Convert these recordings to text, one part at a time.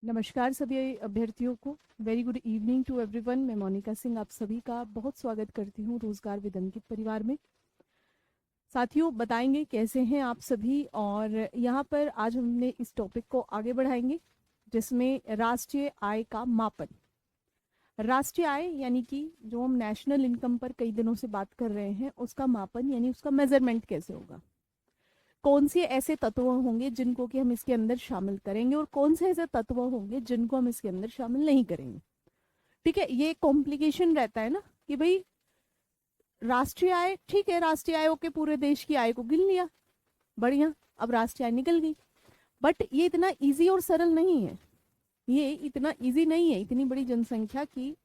नमस्कार सभी अभ्यर्थियों को। Very good evening to everyone. मैं मोनिका सिंह आप सभी का बहुत स्वागत करती हूँ रोजगार विद अंकित परिवार में। साथियों, बताएंगे कैसे हैं आप सभी, और यहाँ पर आज हमने इस टॉपिक को आगे बढ़ाएंगे जिसमें राष्ट्रीय आय का मापन। राष्ट्रीय आय यानी कि जो हम नेशनल इनकम पर कई दिनों से बात कर रहे हैं, उसका मापन यानी उसका मेजरमेंट कैसे होगा, कौन से ऐसे तत्व होंगे जिनको कि हम इसके अंदर शामिल करेंगे और कौन से ऐसे तत्व होंगे जिनको हम इसके अंदर शामिल नहीं करेंगे। ठीक है, ये कॉम्प्लिकेशन रहता है ना कि भाई राष्ट्रीय आय, ठीक है, राष्ट्रीय आय के पूरे देश की आय को गिन लिया, बढ़िया, अब राष्ट्रीय आय निकल गई। बट ये इतना इजी और सरल नहीं है, ये इतना इजी नहीं है। इतनी बड़ी जनसंख्या की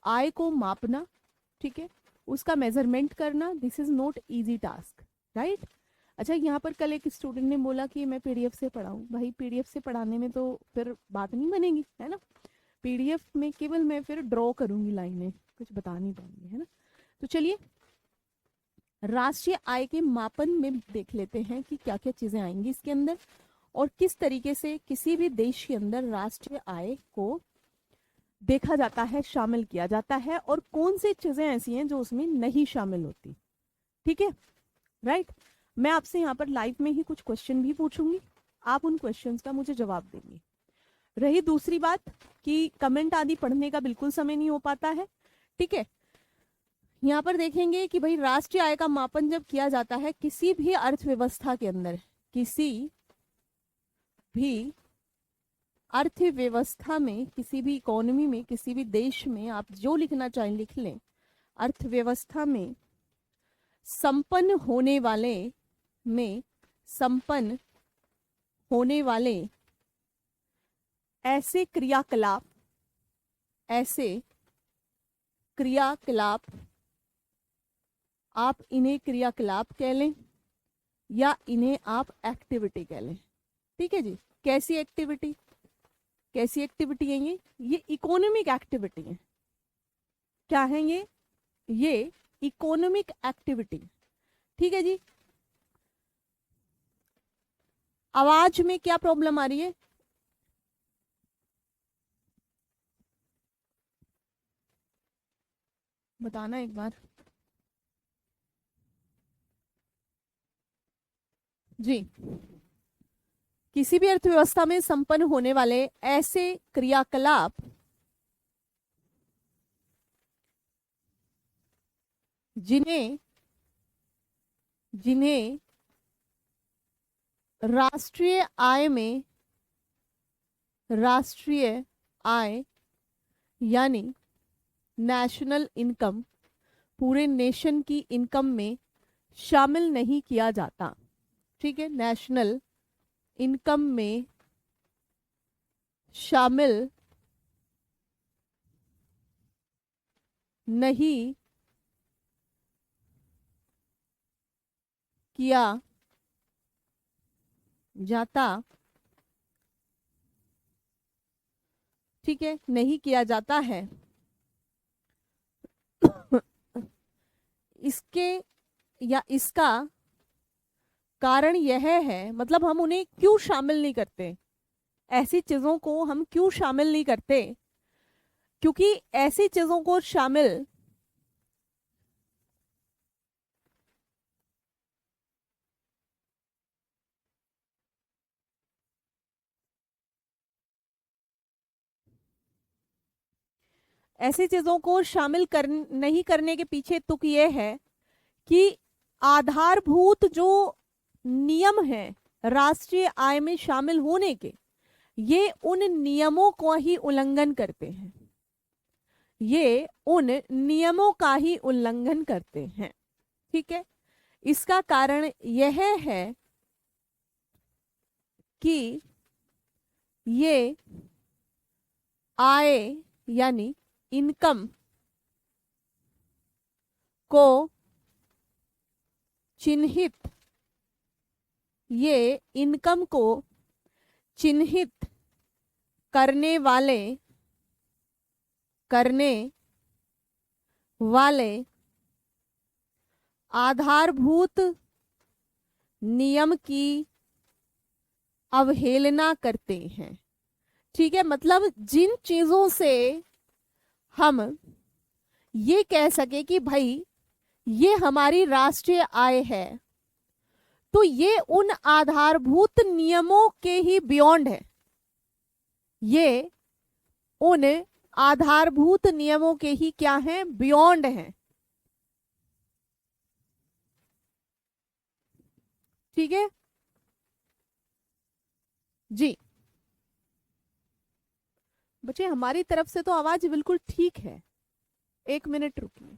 आय को मापना, ठीक है, उसका मेजरमेंट करना, this is not easy task, right. अच्छा, यहाँ पर कल एक स्टूडेंट ने बोला कि मैं पीडीएफ से पढ़ाऊँ। भाई पीडीएफ से पढ़ाने में तो फिर बात नहीं बनेगी, है ना। पीडीएफ में केवल मैं फिर ड्रॉ करूंगी लाइनें, कुछ बता नहीं पाऊंगी, है ना। तो चलिए राष्ट्रीय आय के मापन में देख लेते हैं कि क्या क्या चीजें आएंगी इसके अंदर और किस तरीके से किसी भी देश के अंदर राष्ट्रीय आय को देखा जाता है, शामिल किया जाता है, और कौन सी चीजें ऐसी हैं जो उसमें नहीं शामिल होती। ठीक है, राइट। मैं आपसे यहाँ पर लाइव में ही कुछ क्वेश्चन भी पूछूंगी, आप उन क्वेश्चंस का मुझे जवाब देंगे। रही दूसरी बात कि कमेंट आदि पढ़ने का बिल्कुल समय नहीं हो पाता है, ठीक है। यहाँ पर देखेंगे कि भाई राष्ट्रीय आय का मापन जब किया जाता है किसी भी अर्थव्यवस्था के अंदर, किसी भी अर्थव्यवस्था में, किसी भी इकोनॉमी में, किसी भी देश में, आप जो लिखना चाहें लिख लें, अर्थव्यवस्था में संपन्न होने वाले में संपन्न होने वाले ऐसे क्रियाकलाप, ऐसे क्रियाकलाप, आप इन्हें क्रियाकलाप कह लें या इन्हें आप एक्टिविटी कह लें। ठीक है जी। कैसी एक्टिविटी, कैसी एक्टिविटी है ये इकोनॉमिक एक्टिविटी है। क्या है ये इकोनॉमिक एक्टिविटी। ठीक है जी। आवाज में क्या प्रॉब्लम आ रही है? बताना एक बार जी। किसी भी अर्थव्यवस्था में संपन्न होने वाले ऐसे क्रियाकलाप जिन्हें जिन्हें राष्ट्रीय आय में, राष्ट्रीय आय यानी नेशनल इनकम, पूरे नेशन की इनकम में शामिल नहीं किया जाता। ठीक है, नेशनल इनकम में शामिल नहीं किया जाता। ठीक है, नहीं किया जाता है। इसके या इसका कारण यह है, मतलब हम उन्हें क्यों शामिल नहीं करते, ऐसी चीजों को हम क्यों शामिल नहीं करते, क्योंकि ऐसी चीजों को शामिल ऐसी चीजों को शामिल नहीं करने के पीछे तुक ये है कि आधारभूत जो नियम है राष्ट्रीय आय में शामिल होने के, ये उन नियमों को ही उल्लंघन करते हैं, ये उन नियमों का ही उल्लंघन करते हैं। ठीक है, इसका कारण यह है कि ये आय यानी इनकम को चिन्हित, ये इनकम को चिन्हित करने वाले आधारभूत नियम की अवहेलना करते हैं। ठीक है, मतलब जिन चीजों से हम ये कह सके कि भाई ये हमारी राष्ट्रीय आय है, तो ये उन आधारभूत नियमों के ही बियॉन्ड है, ये उन आधारभूत नियमों के ही क्या हैं, बियॉन्ड हैं। ठीक है जी बच्चे, हमारी तरफ से तो आवाज बिल्कुल ठीक है। 1 मिनट रुकिए।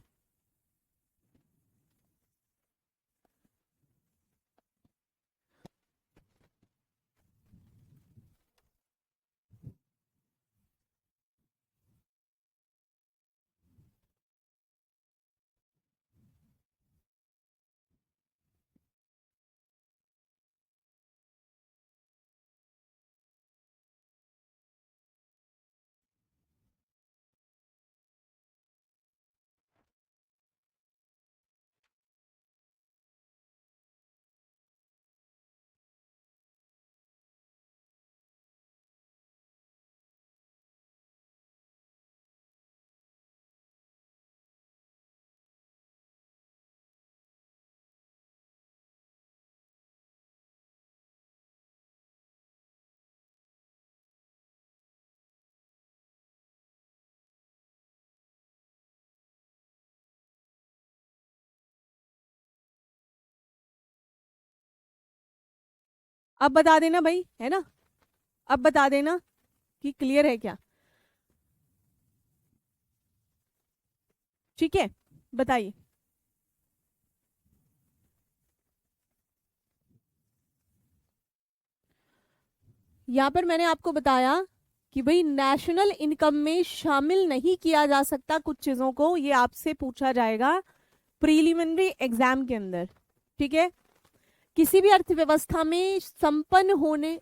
अब बता देना भाई, है ना, अब बता देना कि क्लियर है क्या। ठीक है, बताइए। यहां पर मैंने आपको बताया कि भाई नेशनल इनकम में शामिल नहीं किया जा सकता कुछ चीजों को, ये आपसे पूछा जाएगा प्रीलिमिनरी एग्जाम के अंदर। ठीक है, किसी भी अर्थव्यवस्था में संपन्न होने,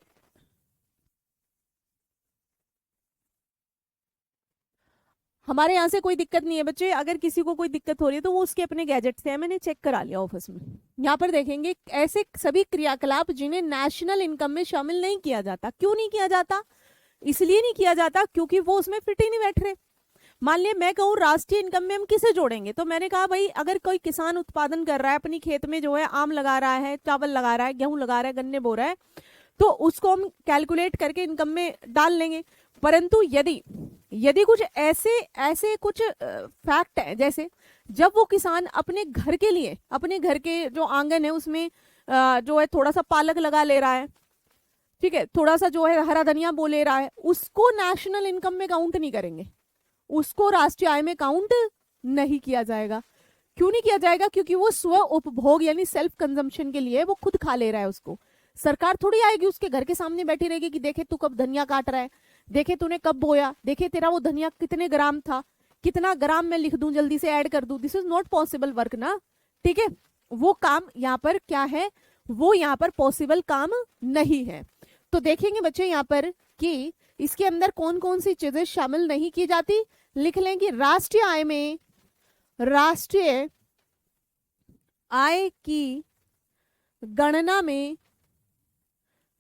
हमारे यहाँ से कोई दिक्कत नहीं है बच्चे, अगर किसी को कोई दिक्कत हो रही है तो वो उसके अपने गैजेट से है, मैंने चेक करा लिया ऑफिस में। यहाँ पर देखेंगे ऐसे सभी क्रियाकलाप जिन्हें नेशनल इनकम में शामिल नहीं किया जाता। क्यों नहीं किया जाता? इसलिए नहीं किया जाता क्योंकि वो उसमें फिट ही नहीं बैठ रहे। मान लिया मैं कहूँ राष्ट्रीय इनकम में हम किसे जोड़ेंगे, तो मैंने कहा भाई अगर कोई किसान उत्पादन कर रहा है अपनी खेत में, जो है आम लगा रहा है, चावल लगा रहा है, गेहूं लगा रहा है, गन्ने बो रहा है, तो उसको हम कैलकुलेट करके इनकम में डाल लेंगे। परंतु यदि यदि कुछ ऐसे ऐसे कुछ फैक्ट है, जैसे जब वो किसान अपने घर के लिए, अपने घर के जो आंगन है उसमें जो है थोड़ा सा पालक लगा ले रहा है, ठीक है, थोड़ा सा जो है हरा धनिया बो ले रहा है, उसको नेशनल इनकम में काउंट नहीं करेंगे, उसको राष्ट्रीय आय में काउंट नहीं किया जाएगा। क्यों नहीं किया जाएगा? क्योंकि वो स्व उपभोग यानी सेल्फ कंजम्पशन के लिए वो खुद खा ले रहा है उसको। सरकार थोड़ी आएगी उसके घर के सामने बैठी रहेगी कि देखे तू कब धनिया काट रहा है, देखे तूने कब बोया, देखे तेरा वो धनिया कितने ग्राम था, कितना ग्राम मैं लिख दूं जल्दी से ऐड कर दूं। This is not possible work ना। ठीक है, वो काम यहाँ पर क्या है, वो यहाँ पर पॉसिबल काम नहीं है। तो देखेंगे बच्चे यहाँ पर कि इसके अंदर कौन कौन सी चीजें शामिल नहीं की जाती। लिख लें कि राष्ट्रीय आय में, राष्ट्रीय आय की गणना में,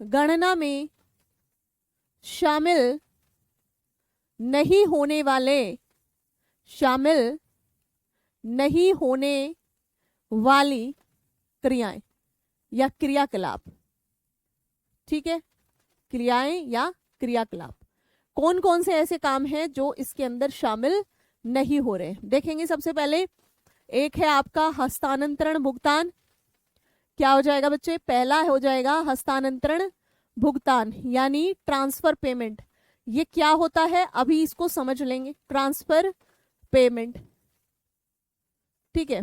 गणना में शामिल नहीं होने वाले, शामिल नहीं होने वाली क्रियाएं या क्रियाकलाप। ठीक है, क्रियाएं या क्रियाकलाप कौन कौन से ऐसे काम हैं जो इसके अंदर शामिल नहीं हो रहे। देखेंगे सबसे पहले एक है आपका हस्तांतरण भुगतान। क्या हो जाएगा बच्चे? पहला हो जाएगा हस्तांतरण भुगतान यानी ट्रांसफर पेमेंट। ये क्या होता है अभी इसको समझ लेंगे, ट्रांसफर पेमेंट। ठीक है,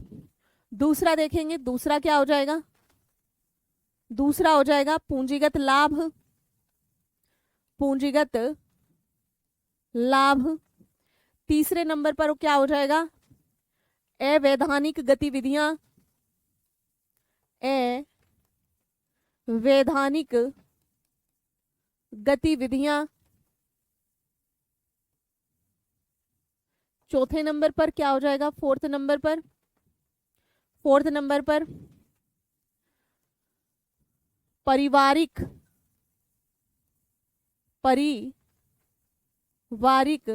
दूसरा देखेंगे, दूसरा क्या हो जाएगा? दूसरा हो जाएगा पूंजीगत लाभ, पूंजीगत लाभ। तीसरे नंबर पर क्या हो जाएगा? अवैधानिक गतिविधियां, अवैधानिक गतिविधियां। चौथे नंबर पर क्या हो जाएगा? फोर्थ नंबर पर, फोर्थ नंबर पर पारिवारिक, पारिवारिक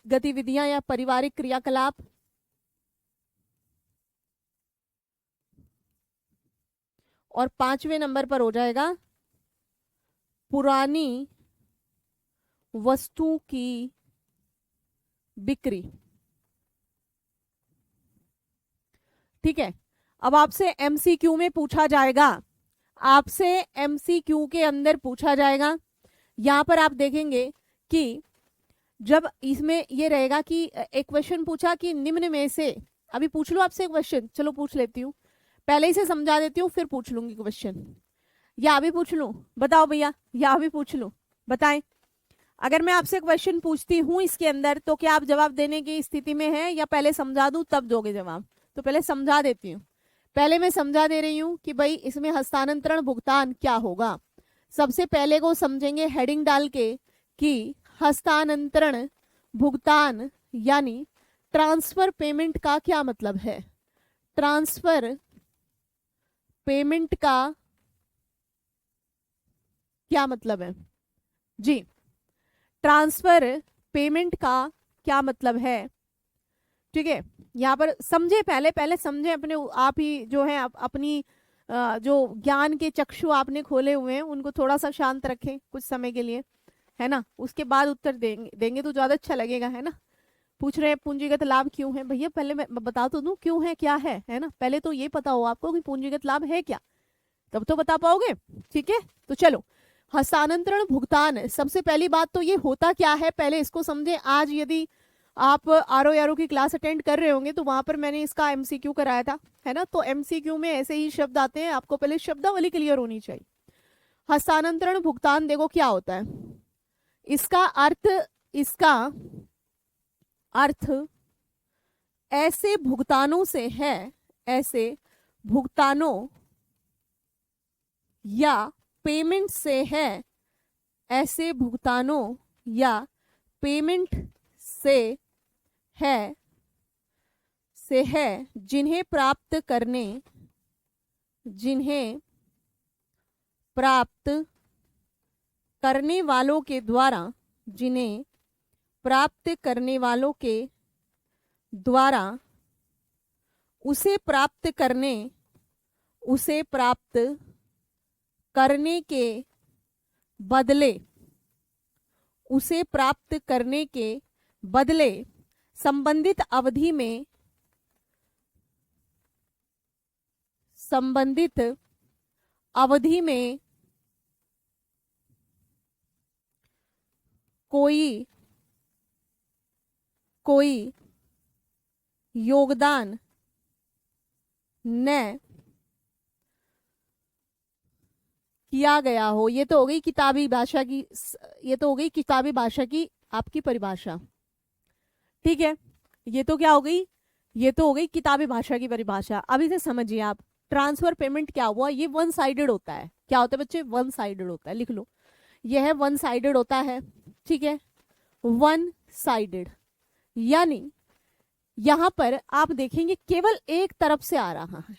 गतिविधियां या पारिवारिक क्रियाकलाप, और 5वें नंबर पर हो जाएगा पुरानी वस्तु की बिक्री। ठीक है, अब आपसे एमसीक्यू में पूछा जाएगा, आपसे एमसीक्यू के अंदर पूछा जाएगा। यहां पर आप देखेंगे कि जब इसमें ये रहेगा कि एक क्वेश्चन पूछा कि निम्न में से, अभी पूछ लो आपसे क्वेश्चन, चलो पूछ लेती हूँ, पहले ही से समझा देती हूँ फिर पूछ लूंगी क्वेश्चन, या अभी पूछ लूं, बताओ भैया, या अभी पूछ लूं, बताएं। अगर मैं आपसे क्वेश्चन पूछती हूं इसके अंदर, तो क्या आप जवाब देने की स्थिति में हैं, या पहले समझा दूं तब दोगे जवाब? तो पहले समझा देती हूँ, पहले मैं समझा दे रही हूँ कि भाई इसमें हस्तांतरण भुगतान क्या होगा। सबसे पहले को समझेंगे हेडिंग डाल के कि हस्तांतरण भुगतान यानी ट्रांसफर पेमेंट का क्या मतलब है। ट्रांसफर पेमेंट का क्या मतलब है जी, ट्रांसफर पेमेंट का क्या मतलब है। ठीक है, यहाँ पर समझे, पहले समझे अपने आप ही जो है अपनी जो ज्ञान के चक्षु आपने खोले हुए हैं उनको थोड़ा सा शांत रखें कुछ समय के लिए, है ना, उसके बाद उत्तर देंगे तो ज्यादा अच्छा लगेगा, है ना। पूछ रहे हैं पूंजीगत लाभ क्यों है, भैया पहले मैं बता तो दूं क्यों है, क्या है ना, पहले तो ये पता हो आपको कि पूंजीगत लाभ है क्या, तब तो बता पाओगे। ठीक है, तो चलो, हस्तांतरण भुगतान, सबसे पहली बात तो ये होता क्या है पहले इसको समझे। आज यदि आप आरओ की क्लास अटेंड कर रहे होंगे तो वहां पर मैंने इसका एमसीक्यू कराया था, है ना, तो एमसीक्यू में ऐसे ही शब्द आते हैं, आपको पहले शब्दावली क्लियर होनी चाहिए। हस्तांतरण भुगतान देखो क्या होता है, इसका अर्थ ऐसे भुगतानों से है, ऐसे भुगतानों या पेमेंट से है, ऐसे भुगतानों या पेमेंट से है जिन्हें प्राप्त करने वालों के द्वारा, जिन्हें प्राप्त करने वालों के द्वारा उसे प्राप्त करने के बदले, उसे प्राप्त करने के बदले संबंधित अवधि में कोई योगदान न किया गया हो। ये तो हो गई किताबी भाषा की, ये तो हो गई किताबी भाषा की आपकी परिभाषा। ठीक है, ये तो क्या हो गई, ये तो हो गई किताबी भाषा की परिभाषा। अब इसे समझिए आप, ट्रांसफर पेमेंट क्या हुआ, ये वन साइडेड होता है। क्या होता है बच्चे, वन साइडेड होता है, लिख लो, यह है वन साइडेड होता है। ठीक है, वन साइडेड यानी यहां पर आप देखेंगे केवल एक तरफ से आ रहा है।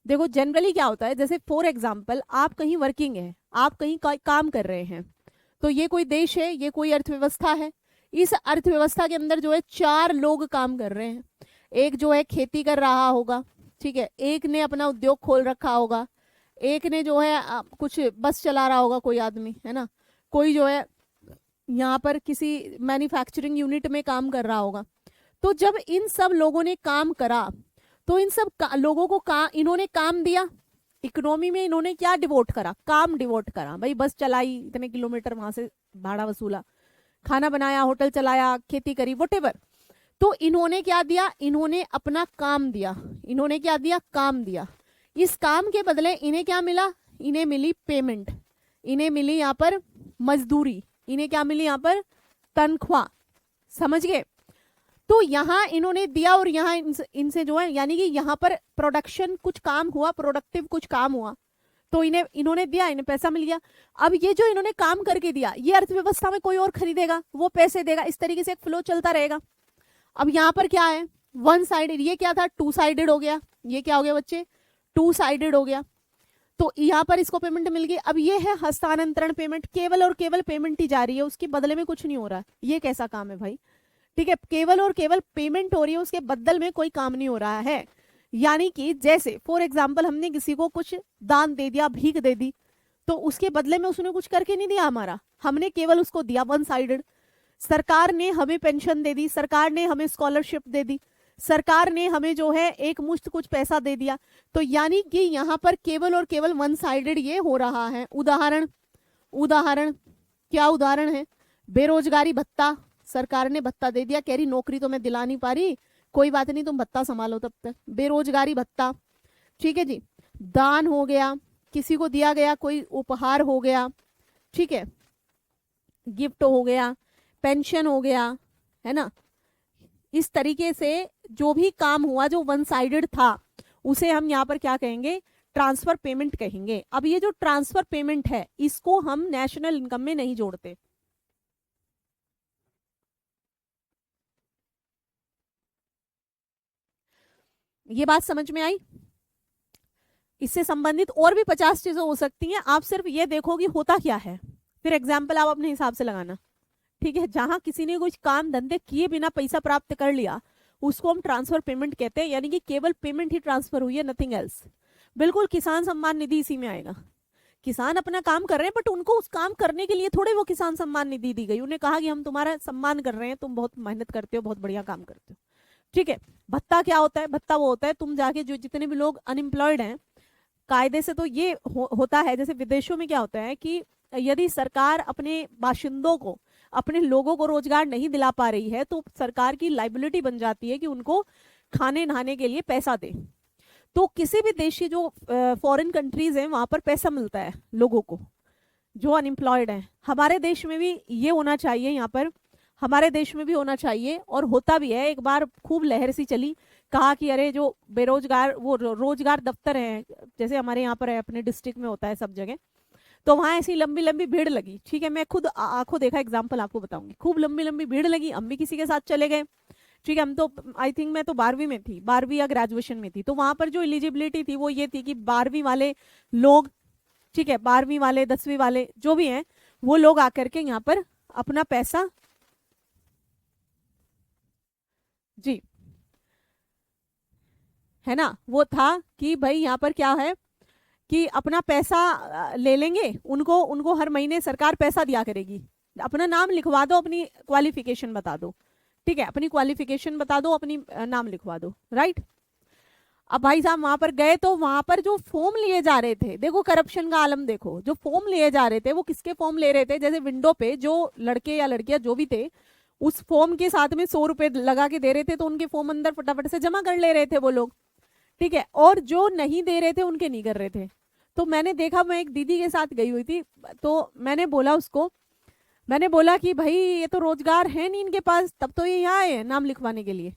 देखो जनरली क्या होता है, जैसे फॉर एग्जाम्पल आप कहीं वर्किंग है, आप कहीं काम कर रहे हैं, तो ये कोई देश है, ये कोई अर्थव्यवस्था है, इस अर्थव्यवस्था के अंदर जो है 4 लोग काम कर रहे हैं। एक जो है खेती कर रहा होगा, ठीक है, एक ने अपना उद्योग खोल रखा होगा, एक ने जो है कुछ बस चला रहा होगा कोई आदमी, है ना, कोई जो है यहाँ पर किसी मैन्युफैक्चरिंग यूनिट में काम कर रहा होगा। तो जब इन सब लोगों ने काम करा तो इन सब लोगों को इन्होंने काम दिया, इकोनॉमी में इन्होंने क्या डिवोट करा, काम डिवोट करा। भाई बस चलाई, इतने किलोमीटर वहां से भाड़ा वसूला, खाना बनाया, होटल चलाया, खेती करी, वटेवर। तो इन्होंने क्या दिया, इन्होंने अपना काम दिया, इन्होंने क्या दिया, काम दिया। इस काम के बदले इन्हें क्या मिला, इन्हें मिली पेमेंट, इन्हें मिली यहाँ पर मजदूरी, इन्हें क्या मिली यहाँ पर तनख्वाह। समझ गए। तो यहाँ इन्होंने दिया और यहाँ इनसे जो है, यानी कि यहाँ पर प्रोडक्शन कुछ काम हुआ, प्रोडक्टिव कुछ काम हुआ, तो इन्होंने दिया, इन्हें पैसा मिल गया। अब ये जो इन्होंने काम करके दिया, ये अर्थव्यवस्था में कोई और खरीदेगा, वो पैसे देगा, इस तरीके से एक फ्लो चलता रहेगा। अब यहाँ पर क्या है, वन साइडेड, ये क्या था, टू साइडेड हो गया। ये क्या हो गया बच्चे, टू साइडेड हो गया। तो यहाँ पर इसको पेमेंट मिल गई। अब ये है हस्तांतरण पेमेंट, केवल और केवल पेमेंट ही जा रही है, उसके बदले में कुछ नहीं हो रहा है। ये कैसा काम है भाई? ठीक है, केवल और केवल पेमेंट हो रही है, उसके बदल में कोई काम नहीं हो रहा है। यानी कि जैसे फॉर एग्जाम्पल हमने किसी को कुछ दान दे दिया, भीख दे दी, तो उसके बदले में उसने कुछ करके नहीं दिया हमारा, हमने केवल उसको दिया वन साइडेड। सरकार ने हमें पेंशन दे दी, सरकार ने हमें स्कॉलरशिप दे दी, सरकार ने हमें जो है एक मुश्त कुछ पैसा दे दिया, तो यानी कि यहाँ पर केवल और केवल वन साइडेड ये हो रहा है। उदाहरण, उदाहरण क्या उदाहरण है? बेरोजगारी भत्ता, सरकार ने भत्ता दे दिया, कह रही नौकरी तो मैं दिला नहीं पा रही, कोई बात नहीं तुम भत्ता संभालो तब तक, बेरोजगारी भत्ता। ठीक है जी। दान हो गया, किसी को दिया गया कोई उपहार हो गया, ठीक है, गिफ्ट हो गया, पेंशन हो गया, है ना। इस तरीके से जो भी काम हुआ जो वन साइडेड था उसे हम यहाँ पर क्या कहेंगे? ट्रांसफर पेमेंट कहेंगे। अब ये जो ट्रांसफर पेमेंट है इसको हम नेशनल इनकम में नहीं जोड़ते। ये बात समझ में आई? इससे संबंधित और भी 50 चीजें हो सकती हैं, आप सिर्फ ये देखो कि होता क्या है, फिर एग्जाम्पल आप अपने हिसाब से लगाना। ठीक है, जहां किसी ने कुछ काम धंधे किए बिना पैसा प्राप्त कर लिया उसको हम ट्रांसफर पेमेंट कहते हैं, यानी कि केवल पेमेंट ही ट्रांसफर हुई है, नथिंग एल्स। बिल्कुल किसान सम्मान निधि इसी में आएगा। किसान अपना काम कर रहे हैं बट उनको उस काम करने के लिए थोड़े वो किसान सम्मान निधि दी गई, उन्हें कहा कि हम तुम्हारा सम्मान कर रहे हैं, तुम बहुत मेहनत करते हो, बहुत बढ़िया काम करते हो। ठीक है। भत्ता क्या होता है? भत्ता वो होता है तुम जाके जो जितने भी लोग अनएम्प्लॉयड हैं, कायदे से तो ये होता है, जैसे विदेशों में क्या होता है कि यदि सरकार अपने बाशिंदों को, अपने लोगों को रोजगार नहीं दिला पा रही है तो सरकार की लाइबिलिटी बन जाती है कि उनको खाने नहाने के लिए पैसा दे। तो किसी भी देश की जो फॉरेन कंट्रीज हैं वहां पर पैसा मिलता है लोगों को जो अनएम्प्लॉयड हैं। हमारे देश में भी ये होना चाहिए, यहाँ पर हमारे देश में भी होना चाहिए और होता भी है। एक बार खूब लहर सी चली, कहा कि अरे जो बेरोजगार वो रोजगार दफ्तर हैं, जैसे हमारे यहाँ पर है, अपने डिस्ट्रिक्ट में होता है सब जगह, तो वहां ऐसी लंबी लंबी भीड़ लगी। ठीक है, मैं खुद आंखों देखा एग्जाम्पल आपको बताऊंगी। खूब लंबी लंबी भीड़ लगी, हम भी किसी के साथ चले गए। ठीक है, हम तो आई थिंक मैं तो 12वीं में थी, 12वीं या ग्रेजुएशन में थी, तो वहां पर जो एलिजिबिलिटी थी वो ये थी कि 12वीं वाले लोग, ठीक है, 12वीं वाले 10वीं वाले जो भी हैं वो लोग आकर के यहाँ पर अपना पैसा, जी है ना, वो था कि भाई यहाँ पर क्या है कि अपना पैसा ले लेंगे, उनको उनको हर महीने सरकार पैसा दिया करेगी। अपना नाम लिखवा दो, अपनी क्वालिफिकेशन बता दो, ठीक है, अपनी क्वालिफिकेशन बता दो, अपनी नाम लिखवा दो, राइट। अब भाई साहब वहां पर गए तो वहां पर जो फॉर्म लिए जा रहे थे, देखो करप्शन का आलम देखो, जो फॉर्म लिए जा रहे थे वो किसके फॉर्म ले रहे थे? जैसे विंडो पे जो लड़के या लड़कियां जो भी थे उस फॉर्म के साथ में 100 रुपए लगा के दे रहे थे, तो उनके फॉर्म अंदर फटाफट से जमा कर ले रहे थे वो लोग। ठीक है, और जो नहीं दे रहे थे उनके नहीं कर रहे थे। तो मैंने देखा, मैं एक दीदी के साथ गई हुई थी, तो मैंने बोला उसको, मैंने बोला कि भाई ये तो रोजगार है नहीं इनके पास, तब तो ये यहाँ आए हैं नाम लिखवाने के लिए।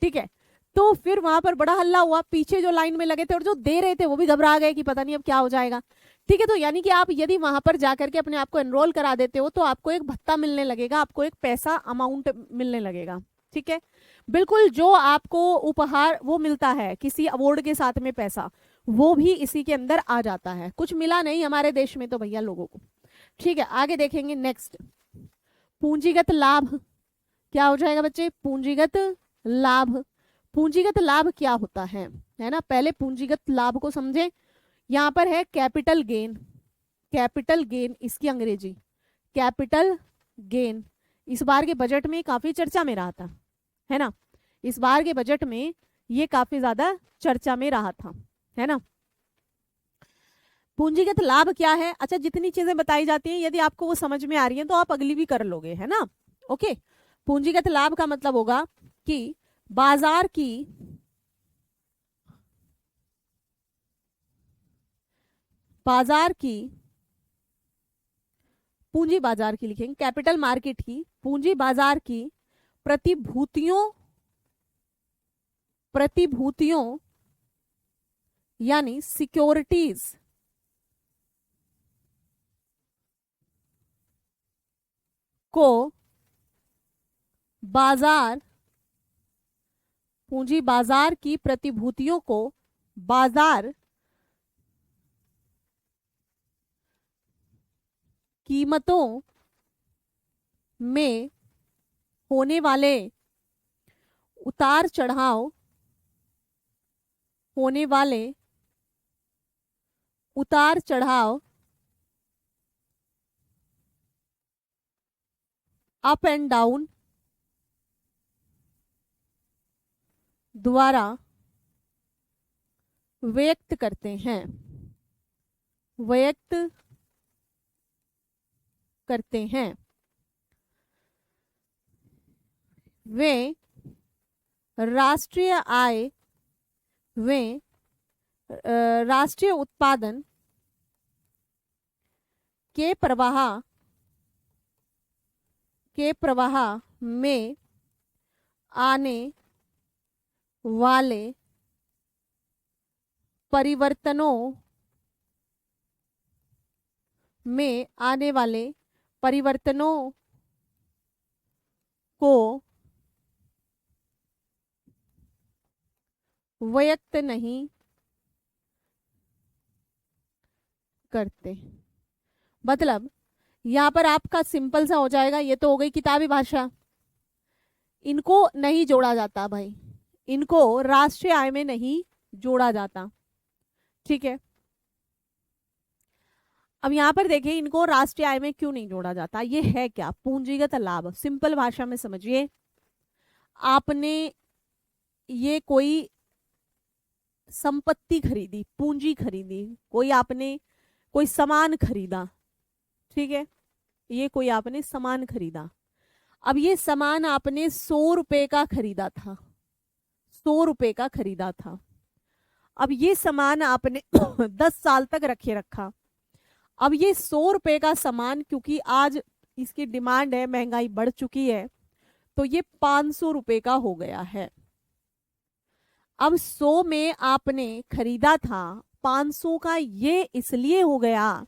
ठीक है, तो फिर वहां पर बड़ा हल्ला हुआ, पीछे जो लाइन में लगे थे और जो दे रहे थे वो भी घबरा गए कि पता नहीं अब क्या हो जाएगा। ठीक है, तो यानी कि आप यदि वहां पर जाकर के अपने आप को एनरोल करा देते हो तो आपको एक भत्ता मिलने लगेगा, आपको एक पैसा अमाउंट मिलने लगेगा। ठीक है, बिल्कुल जो आपको उपहार वो मिलता है किसी अवार्ड के साथ में पैसा, वो भी इसी के अंदर आ जाता है। कुछ मिला नहीं हमारे देश में तो भैया लोगों को। ठीक है, आगे देखेंगे नेक्स्ट, पूंजीगत लाभ। क्या हो जाएगा बच्चे? पूंजीगत लाभ। पूंजीगत लाभ क्या होता है ना, पहले पूंजीगत लाभ को समझे। यहां पर है कैपिटल गेन, कैपिटल गेन इसकी अंग्रेजी, कैपिटल गेन। इस बार के बजट में काफी चर्चा में रहा था, है ना, इस बार के बजट में ये काफी ज्यादा चर्चा में रहा था, है ना। पूंजीगत लाभ क्या है? अच्छा, जितनी चीजें बताई जाती हैं यदि आपको वो समझ में आ रही हैं तो आप अगली भी कर लोगे, है ना। ओके, पूंजीगत लाभ का मतलब होगा कि बाजार की, बाजार की, पूंजी बाजार की लिखेंगे, कैपिटल मार्केट की, पूंजी बाजार की प्रतिभूतियों, प्रतिभूतियों यानी सिक्योरिटीज को बाजार, पूंजी बाजार की प्रतिभूतियों को बाजार कीमतों में होने वाले उतार चढ़ाव होने वाले उतार चढ़ाव अप एंड डाउन द्वारा व्यक्त करते हैं, व्यक्त करते हैं। वे राष्ट्रीय आय, वे राष्ट्रीय उत्पादन के प्रवाह में आने वाले परिवर्तनों को व्यक्त नहीं करते। मतलब यहाँ पर आपका सिंपल सा हो जाएगा, ये तो हो गई किताबी भाषा, इनको नहीं जोड़ा जाता भाई, इनको राष्ट्रीय आय में नहीं जोड़ा जाता। ठीक है, अब यहाँ पर देखिए इनको राष्ट्रीय आय में क्यों नहीं जोड़ा जाता। ये है क्या? पूंजीगत लाभ। सिंपल भाषा में समझिए, आपने ये कोई संपत्ति खरीदी, पूंजी खरीदी, कोई आपने कोई सामान खरीदा, ठीक है, ये कोई आपने सामान खरीदा। अब ये सामान आपने 100 रुपए का खरीदा था, 100 रुपए का खरीदा था। अब ये सामान आपने 10 साल तक रखे रखा। अब ये 100 रुपए का सामान, क्योंकि आज इसकी डिमांड है, महंगाई बढ़ चुकी है, तो ये 500 रुपए का हो गया है। अब 100 में आपने खरीदा था, 500 का ये इसलिए हो गया,